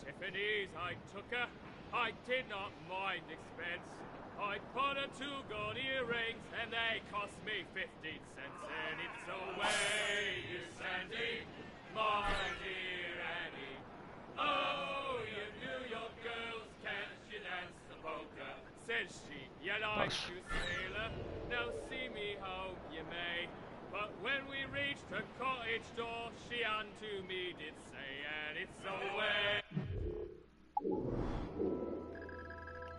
Tiffany's I took her. I did not mind expense. I put her 2 gold earrings and they cost me 15 cents. And it's away, you Sandy, my dear Annie. Oh, you New York girls, can't you dance the polka? Says she, you like to sailor, now see me home you may. But when we reached her cottage door, she unto me did say, and it's away.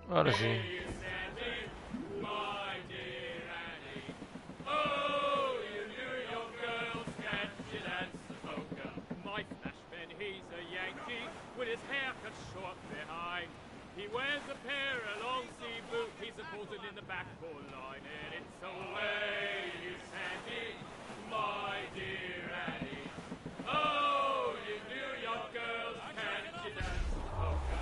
Ahora sí. Oh, you New York girls, can't you dance the polka? My flashman, he's a Yankee, with his hair cut short behind. He wears a pair of long sea boots, he's a bolted in the backboard line. And it's away, you Sandy, my dear Annie. Oh, you New York girls, can't you dance the polka?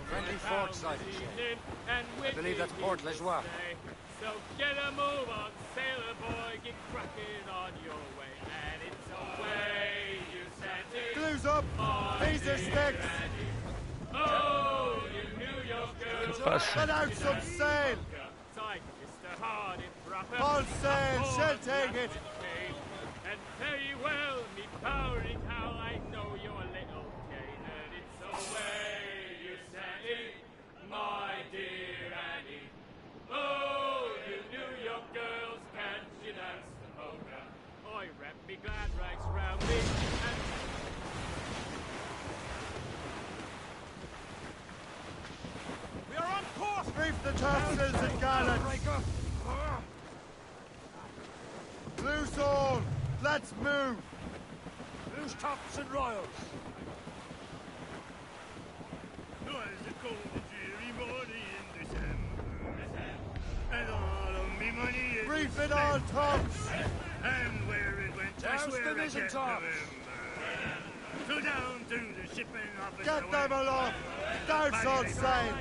Friendly fort sighted, Shay. I believe that's Port Lejoie. So get a move on, sailor boy, get cracking on your way. And it's away, you Sandy. Glues up! These are sticks! Oh, you New York girls. Let out some sail! All sail, she'll take it! And very well, me powering how I know you're a little Jane. And it's away, you Sandy, my dear Annie. Oh, you New York girls, can't you dance the polka? I wrap me glad rags round me and... We are on course! Reef the topsails and gallant! Loose all! Let's move! Loose tops and royals! Was a cold and dreary morning in December, and all of me money is Reef it all tops! and where it went, I Douse swear the I mizzen can't tops. remember. So down to the shipping office. Get them aloft! Douse all sail!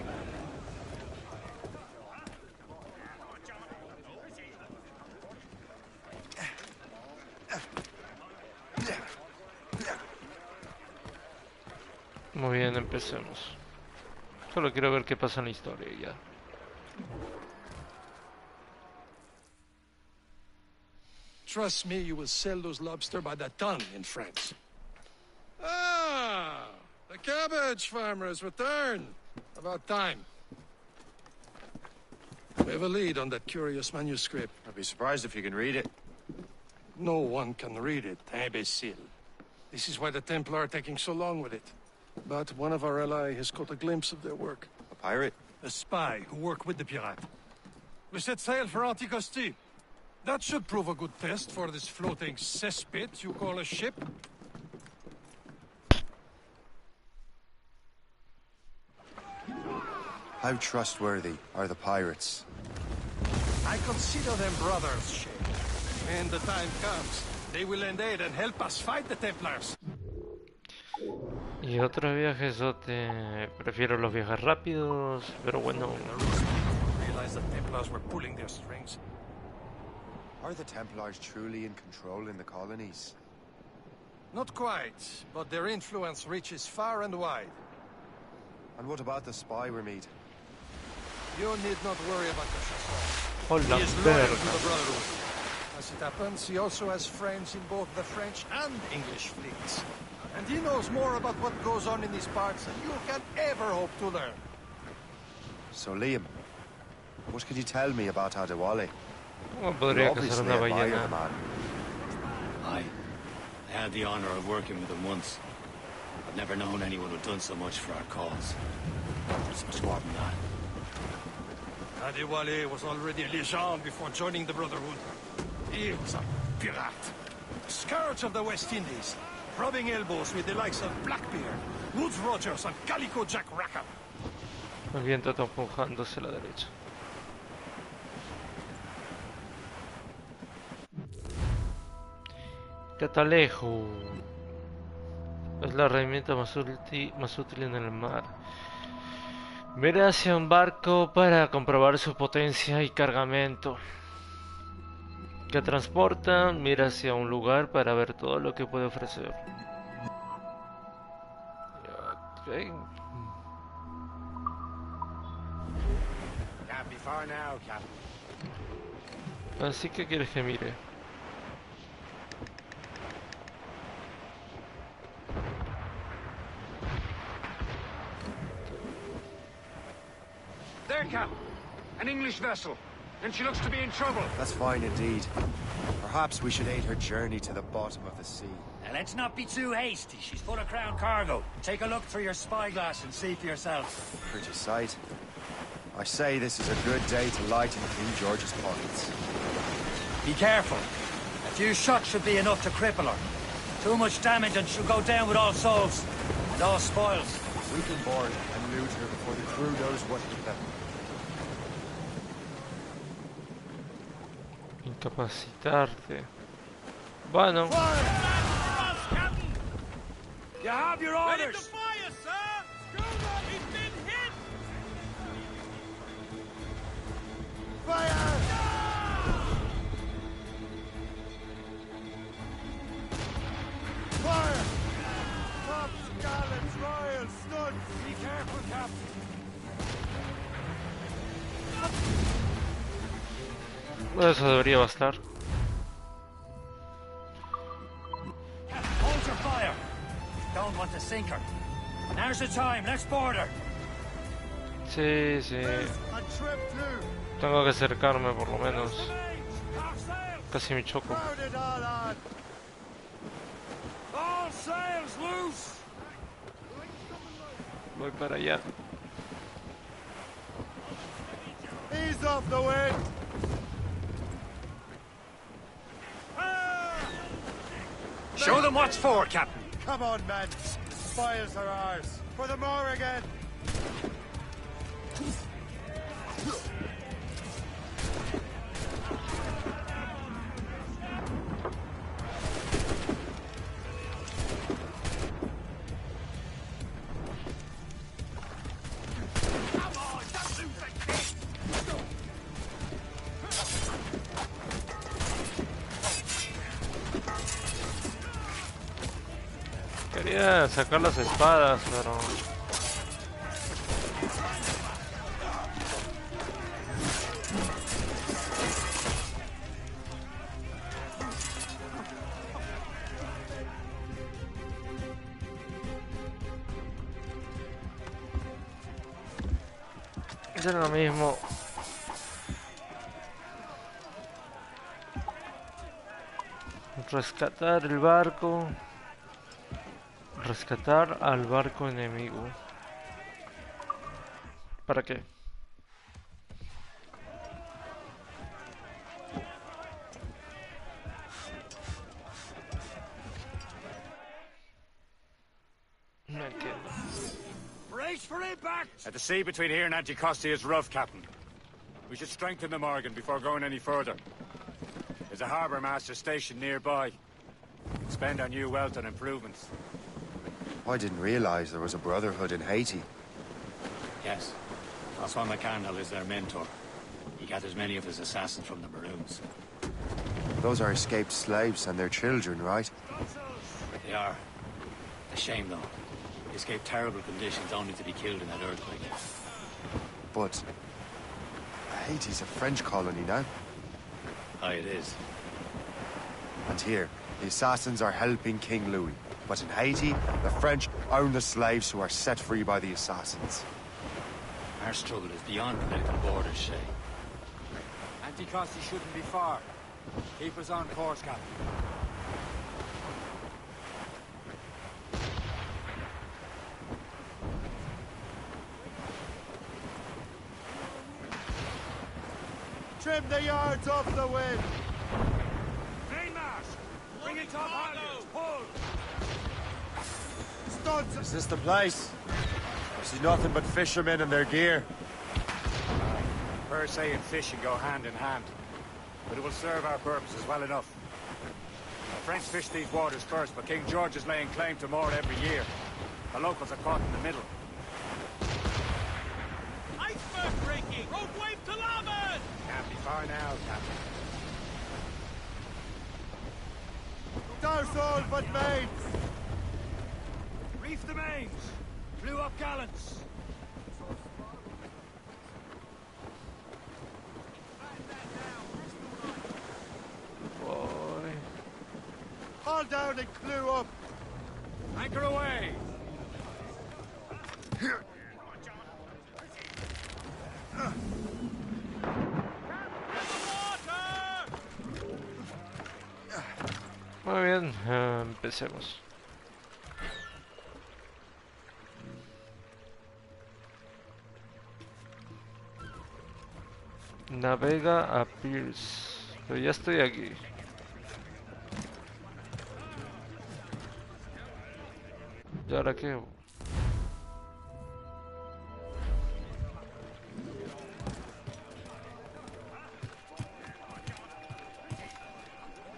Muy bien, empecemos. Solo quiero ver qué pasa en la historia y ya. Trust me, you will sell those lobster by the ton in France. Ah, the cabbage farmer has returned. About time. We have a lead on that curious manuscript. I'd be surprised if you can read it. No one can read it, imbecile. This is why the Templar are taking so long with it. But one of our allies has caught a glimpse of their work. A pirate? A spy who worked with the pirate. We set sail for Anticosti. That should prove a good test for this floating cesspit you call a ship. How trustworthy are the pirates? I consider them brothers, Shay. When the time comes, they will lend aid and help us fight the Templars. Y otro viajezote. Prefiero los viajes rápidos, pero bueno. Realize the Templars were pulling their strings. Are the Templars truly in control in the colonies? Not quite, but their influence reaches far and wide. And what about the spy we meet? You need not worry about the chasseur. Hola, He is loyal to the Brotherhood. As it happens, he also has friends in both the French and English fleets. And he knows more about what goes on in these parts than you can ever hope to learn. So, Liam, what can you tell me about Adewale? Oh, podría cazar una ballena. I had the honor of working with him once. I've never known anyone who'd done so much for our cause. It's much more than that. Adewale was already a legend before joining the Brotherhood. He was a pirate. Scourge of the West Indies. Rubbing elbows with the likes of Blackbeard, Woodes Rogers, and Calico Jack Rackham. El viento está empujándose a la derecha. Catalejo. Es la herramienta más útil en el mar. Mira hacia un barco para comprobar su potencia y cargamento. Que transporta, mira hacia un lugar para ver todo lo que puede ofrecer. Okay. Can't be far now, Captain. Así que quieres que mire. There, Cap. An English vessel. And she looks to be in trouble. That's fine indeed. Perhaps we should aid her journey to the bottom of the sea. Now, let's not be too hasty. She's full of crown cargo. Take a look through your spyglass and see for yourself. Pretty sight. I say this is a good day to lighten King George's pockets. Be careful. A few shots should be enough to cripple her. Too much damage and she'll go down with all souls. And all spoils. We can board and loot her before the crew knows what hit them. Incapacitarte. Bueno. You have your orders. Ready to fire, sir. He's been hit. Fire! Fire! Tops, gallants, royals, studs! Be careful, Captain! Eso debería bastar. Hold your fire. Don't want to sink her. Now's the time. Let's board her. Sí, sí. Tengo que acercarme por lo menos. Casi me choco. All sails loose. Voy para allá. Ease off the wind! Show them what's for, Captain. Come on, men. Spoils are ours. For the more again. Quería sacar las espadas, pero... es lo mismo. Rescatar el barco. Rescatar al barco enemigo. ¿Para qué? No entiendo. Brace for impact! The sea between here and Anticosti is rough, Captain. We should strengthen the Morgan before going any further. There's a harbour master station nearby. We can spend our new wealth on improvements. I didn't realize there was a brotherhood in Haiti. Yes. François McCandle is their mentor. He gathers many of his assassins from the Maroons. Those are escaped slaves and their children, right? They are. A shame, though. They escaped terrible conditions only to be killed in that earthquake. But... Haiti's a French colony now. Aye, it is. And here, the assassins are helping King Louis. But in Haiti, the French own the slaves who are set free by the assassins. Our struggle is beyond political borders, Shay. Anticosti shouldn't be far. Keep us on course, Captain. Trim the yards off the wind! Mainmast! Bring it up, Harlow! Pull! Studs! Is this the place? I see nothing but fishermen and their gear. Per se and fishing go hand in hand. But it will serve our purposes well enough. The French fish these waters first, but King George is laying claim to more every year. The locals are caught in the middle. Iceberg breaking! Rope wave to larboard! Can't be far now, Captain. Douse all but mates! Reef the mains! Blew up gallants! Boy. Haul down and clew up! Anchor away! Muy bien, empecemos. Navega a Pierce. Pero ya estoy aquí. ¿Y ahora qué?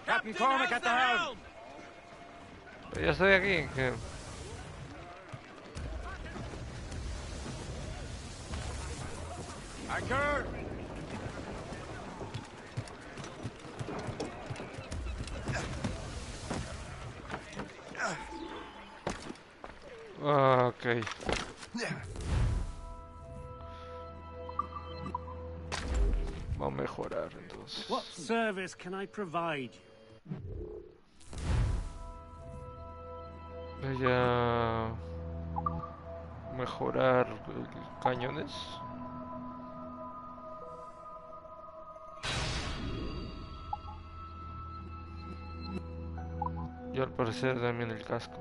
Captain Cormac at the helm! Pero ya estoy aquí. ¿Qué? Anchor! Ok. Va a mejorar entonces. What service can I provide you? Voy a mejorar cañones. Y al parecer también el casco.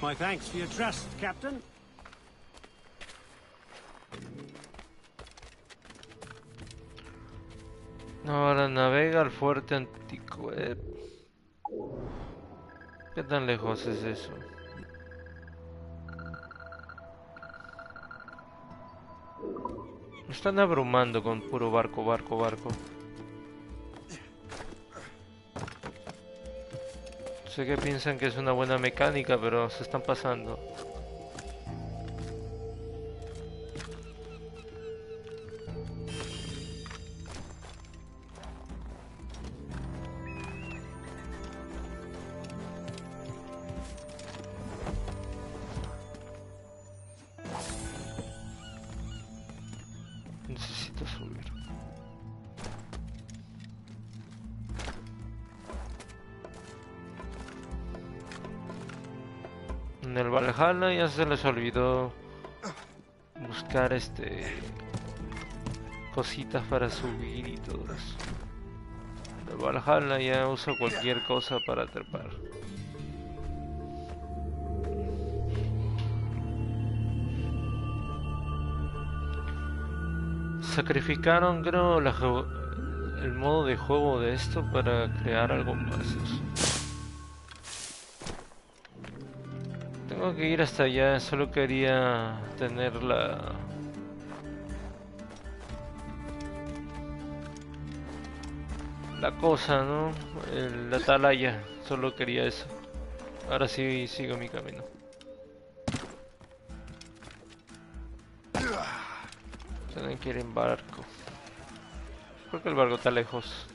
My thanks for your trust, Captain. Ahora navega al fuerte antiguo. ¿Qué tan lejos es eso? Me están abrumando con puro barco. Sé que piensan que es una buena mecánica, pero se están pasando. Necesito subir. En el Valhalla ya se les olvidó buscar cositas para subir y todo eso. En el Valhalla ya uso cualquier cosa para trepar. Sacrificaron, creo, el modo de juego de esto para crear algo más. Tengo que ir hasta allá, solo quería tener la cosa, ¿no? La atalaya, solo quería eso. Ahora sí sigo mi camino. Tienen que ir en barco. Creo que el barco está lejos.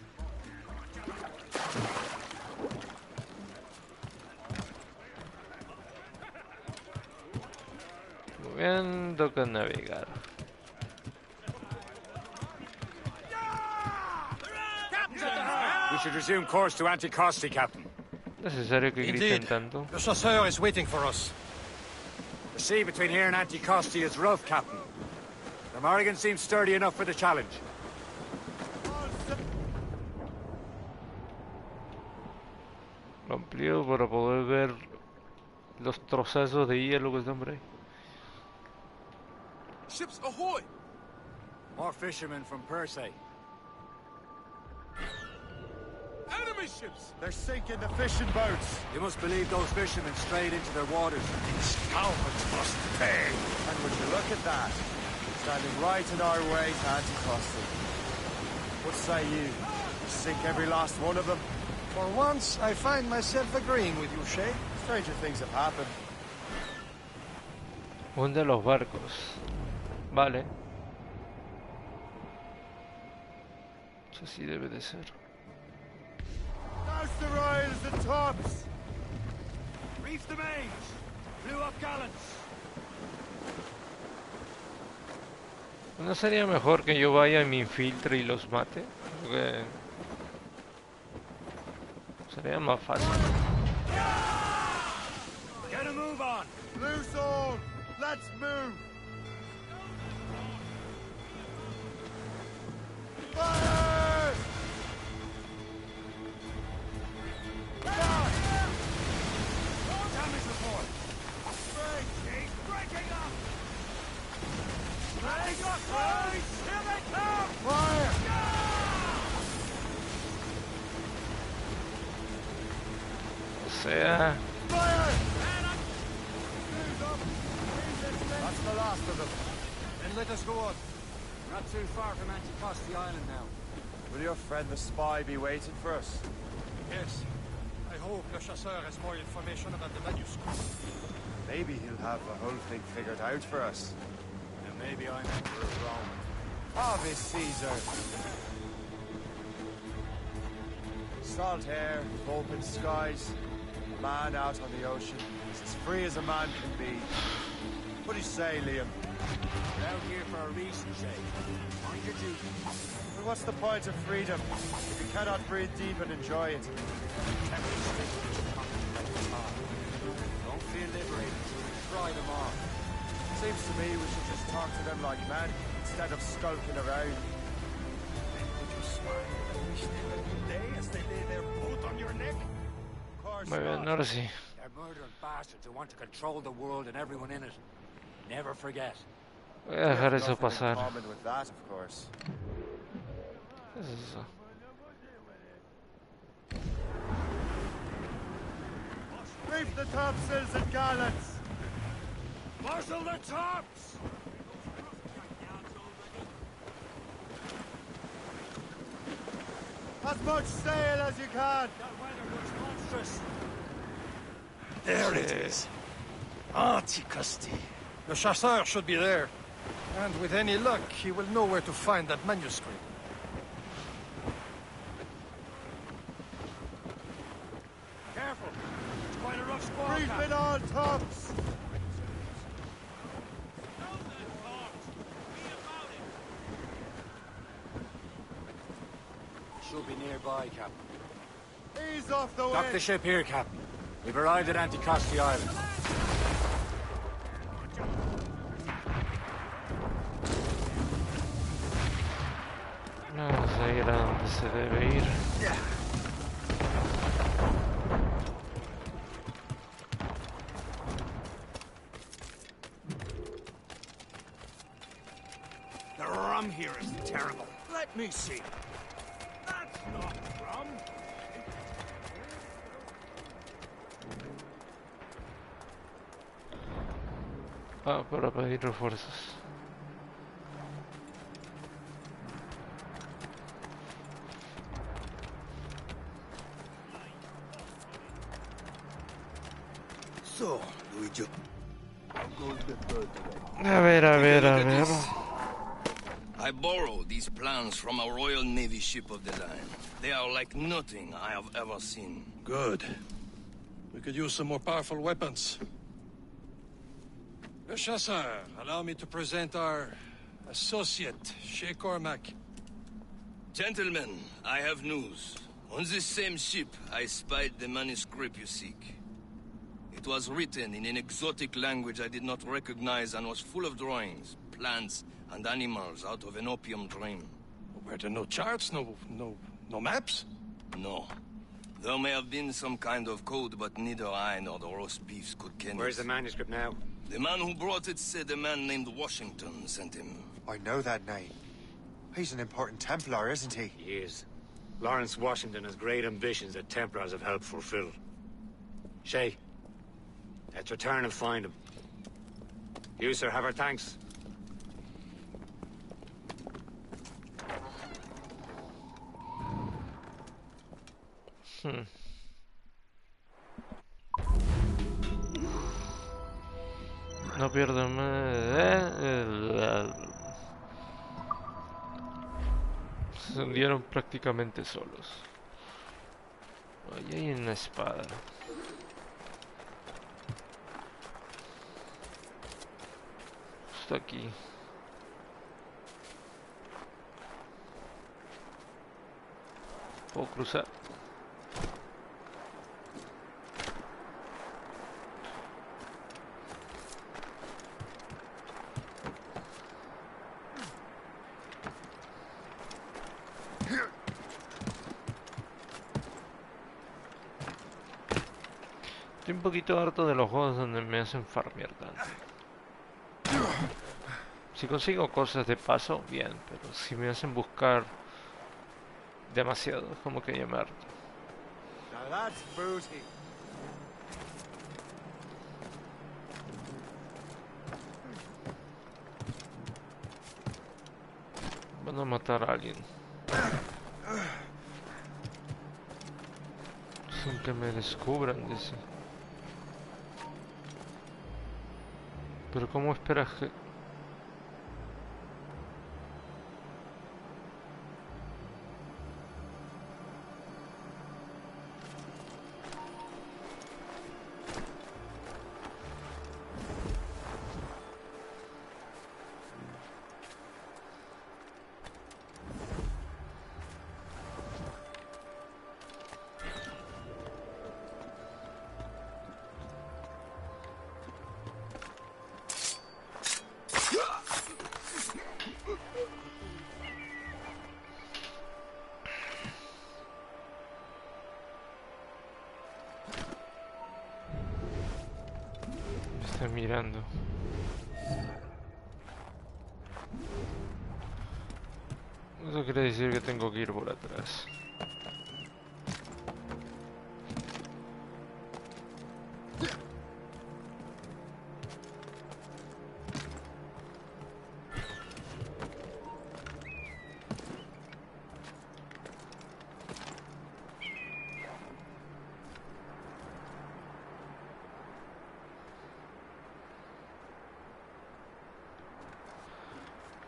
Muy bien, toca navegar. We should resume course to Anticosti, Captain. Necesario que griten tanto. The chasseur is waiting for us. The sea between here and Anticosti is rough, Captain. The Morrigan seems sturdy enough for the challenge. Lo amplío para poder ver los trozazos de hielo que están por ahí. Ships ahoy! More fishermen from Persay. Enemy ships! They're sinking the fishing boats. You must believe those fishermen strayed into their waters. Scoundrels must pay. And would you look at that? Standing right in our way to Anticosti. What say you? Sink every last one of them? For once, I find myself agreeing with you, Shay. Stranger things have happened. Hunde los barcos. Vale. Eso sí debe de ser. Douse the royals and tops! Reef the mains! Blew up gallants! ¿No sería mejor que yo vaya y me infiltre y los mate? Porque sería más fácil. Get a move on! Loose all! Let's move! Fire! Damage report! He's breaking up! They got close! Here they come! Fire! O sea... Fire! That's the last of them. Then let us go on. We're not too far from Anticosti Island now. Will your friend the spy be waiting for us? Yes. I hope Le Chasseur has more information about the manuscript. Maybe he'll have the whole thing figured out for us. And maybe I'm Emperor of Rome. Ave Caesar! Salt air, open skies, a man out on the ocean. It's as free as a man can be. What do you say, Liam? We're out here for a reason, Shay. Mind your duty. Well, what's the point of freedom if you cannot breathe deep and enjoy it? Don't feel liberated till we try them on. Seems to me we should just talk to them like men instead of skulking around. Would you smile and wish they were today as they lay their boat on your neck? Of course Muy bien, not. ahora sí. They're murdering bastards who want to control the world and everyone in it. Never forget. Voy a dejar eso Nothing in pasar. common with that, of course. ¿Qué es eso? Reef the topsails and gallants! Muzzle the tops! As much sail as you can! That weather looks monstrous. There it is. Antiquity. The chasseur should be there. And with any luck, he will know where to find that manuscript. Careful! It's quite a rough squall. Brief it on, tops! Should be nearby, Captain. Ease off the Dock way! the ship here, Captain. We've arrived at Anticosti Island. Vamos a ir a donde se debe ir. The rum here is terrible. Let me see. That's not rum. Ah, para pedir refuerzos. So, Luigi. A ver, a ver, a ver. I borrowed these plans from a Royal Navy ship of the line. They are like nothing I have ever seen. Good. We could use some more powerful weapons. Le Chasseur, allow me to present our associate, Shay Cormac. Gentlemen, I have news. On this same ship, I spied the manuscript you seek. It was written in an exotic language I did not recognize and was full of drawings, plants, and animals out of an opium dream. Were there no charts, no maps? No. There may have been some kind of code, but neither I nor the roast beefs could ken it. Where's the manuscript now? The man who brought it said a man named Washington sent him. I know that name. He's an important Templar, isn't he? He is. Lawrence Washington has great ambitions that Templars have helped fulfill. Shay, let's return and find him. You, sir, have our thanks. No pierdo más. Se hundieron prácticamente solos. Ahí hay una espada. Está aquí. ¿Puedo cruzar? Estoy un poquito harto de los juegos donde me hacen farmear tanto. Si consigo cosas de paso, bien, pero si me hacen buscar demasiado, es como que ya me harto. Now that's booty. Van a matar a alguien. Sin que me descubran, dice. Pero ¿cómo esperas que...? Está mirando. Eso quiere decir que tengo que ir por atrás.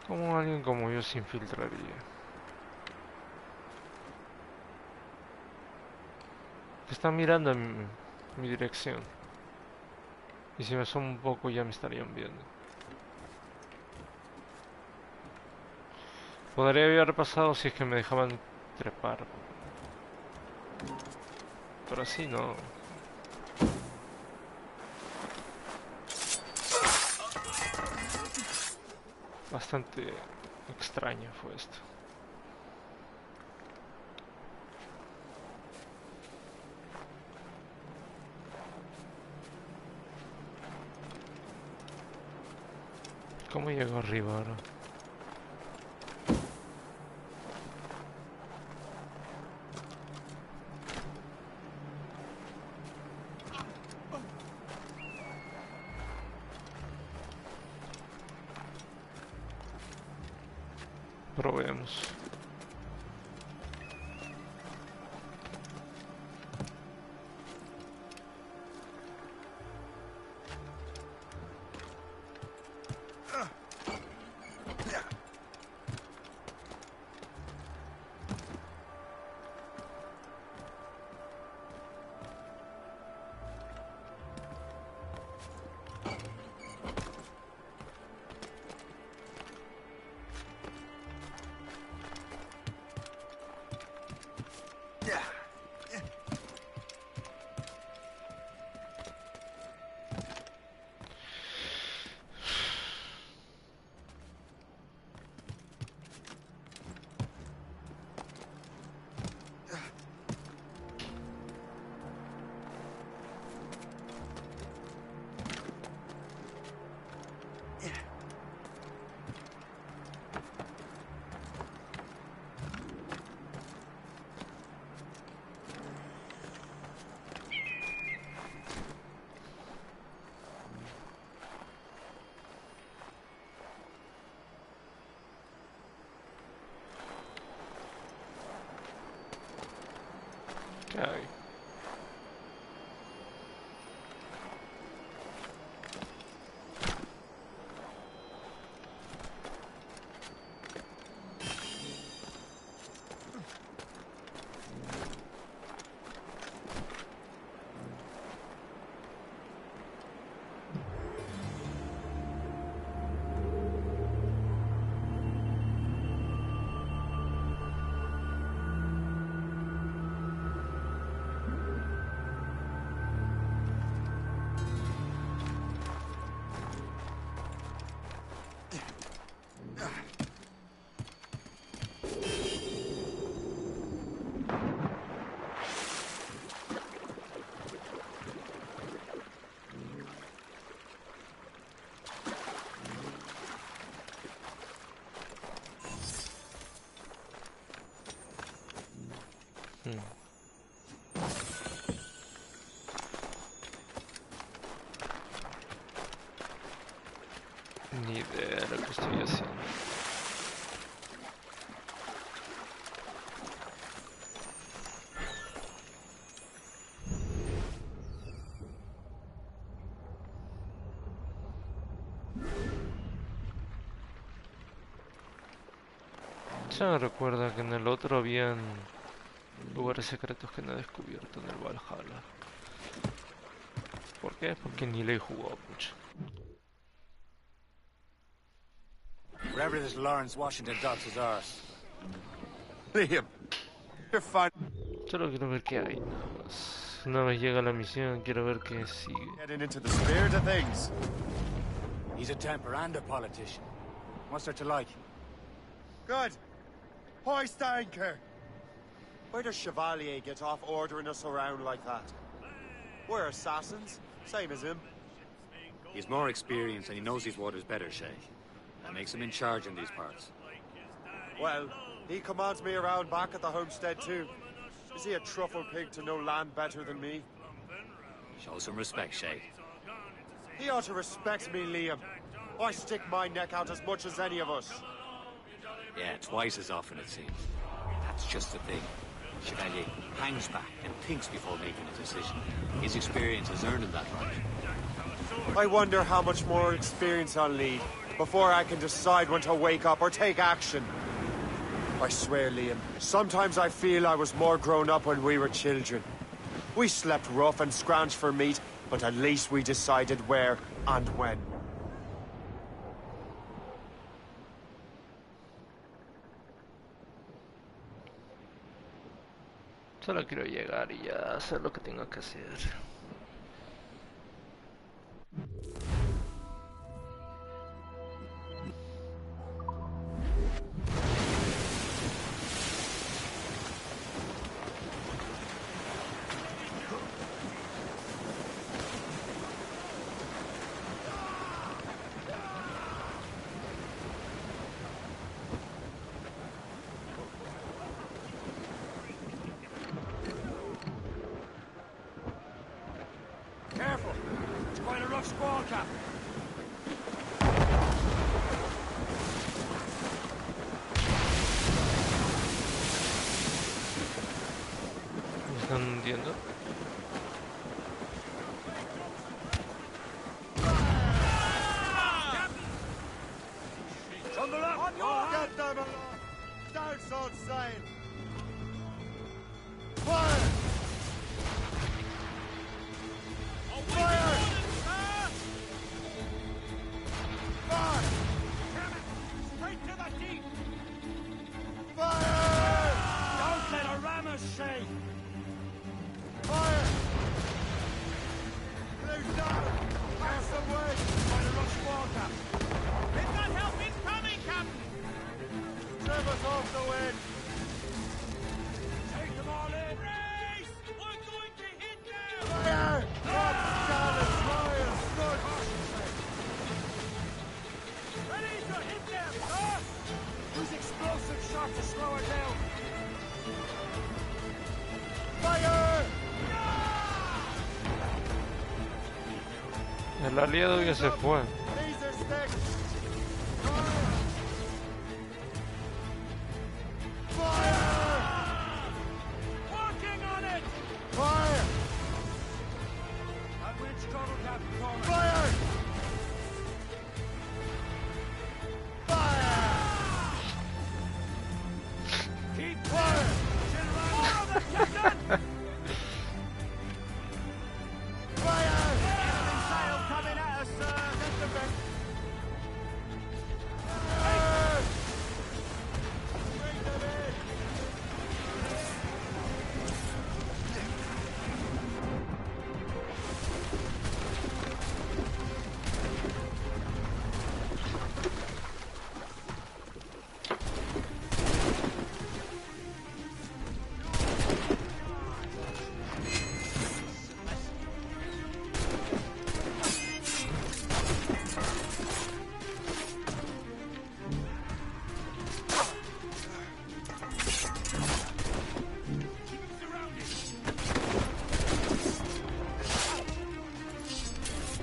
¿Cómo alguien como yo se infiltraría? Está mirando en mi dirección. Y si me asomo un poco ya me estarían viendo. Podría haber pasado si es que me dejaban trepar. Pero así no. Bastante extraño fue esto. ¿Cómo llego arriba ahora? Probemos. ¿Qué hay? Ni idea de lo que estoy haciendo. Ya me recuerda que en el otro habían lugares secretos que no he descubierto en el Valhalla. ¿Por qué? Porque ni le he jugado mucho. Wherever this Lawrence Washington Dobbs is ours. Liam, you're fine. Solo quiero ver qué hay, nada más. Una vez llega la misión, quiero ver qué sigue. Getting into the spirit of things. He's a temper and a politician. What's there to like? Good. Hoist anchor. Where does Chevalier get off ordering us around like that? We're assassins, same as him. He's more experienced and he knows these waters better, Shay. That makes him in charge in these parts. Well, he commands me around back at the homestead too. Is he a truffle pig to know land better than me? Show some respect, Shay. He ought to respect me, Liam. I stick my neck out as much as any of us. Yeah, twice as often it seems. That's just the thing. Chevalier hangs back and thinks before making a decision. His experience has earned him that right. I wonder how much more experience I'll need. before I can decide when to wake up or take action. I swear, Liam, sometimes I feel I was more grown up when we were children. We slept rough and scrounged for meat, but at least we decided where and when. Solo quiero llegar y ya hacer lo que tengo que hacer. Careful! It's quite a rough squall, Cap. ¿Me están hundiendo? Tumble up! On your get them along! Down, sword sail! Fire! Fire! Fire! Straight to the deep! Fire! Don't let her ram us, Shay! Fire! Blue down! Pass away! Quite a rough squall, Cap. We've got help incoming, Captain! Trim us off the wind! Take them all in! Race! We're going to hit them! Fire! Drop down and try and good! Ready to hit them, sir! Use explosive shot to slow her down! Fire! El aliado ya se fue. Laser stick! Fire! Working on it! Fire! That wind's trouble, Captain Coleman. Fire! Fire! Keep Fire! More of them, Captain! Fire! Enemy sail coming at us, sir. Get the back! Bring them in!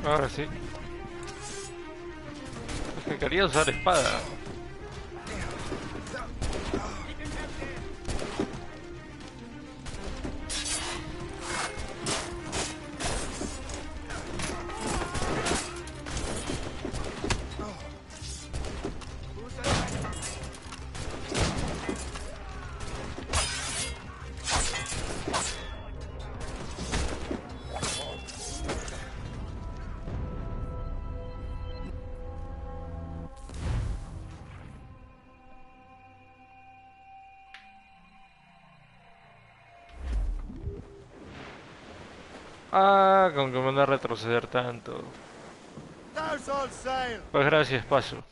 Ahora sí. Es que quería usar espada. Ah, con que me van a retroceder tanto. Now's all sail! Pues gracias, paso.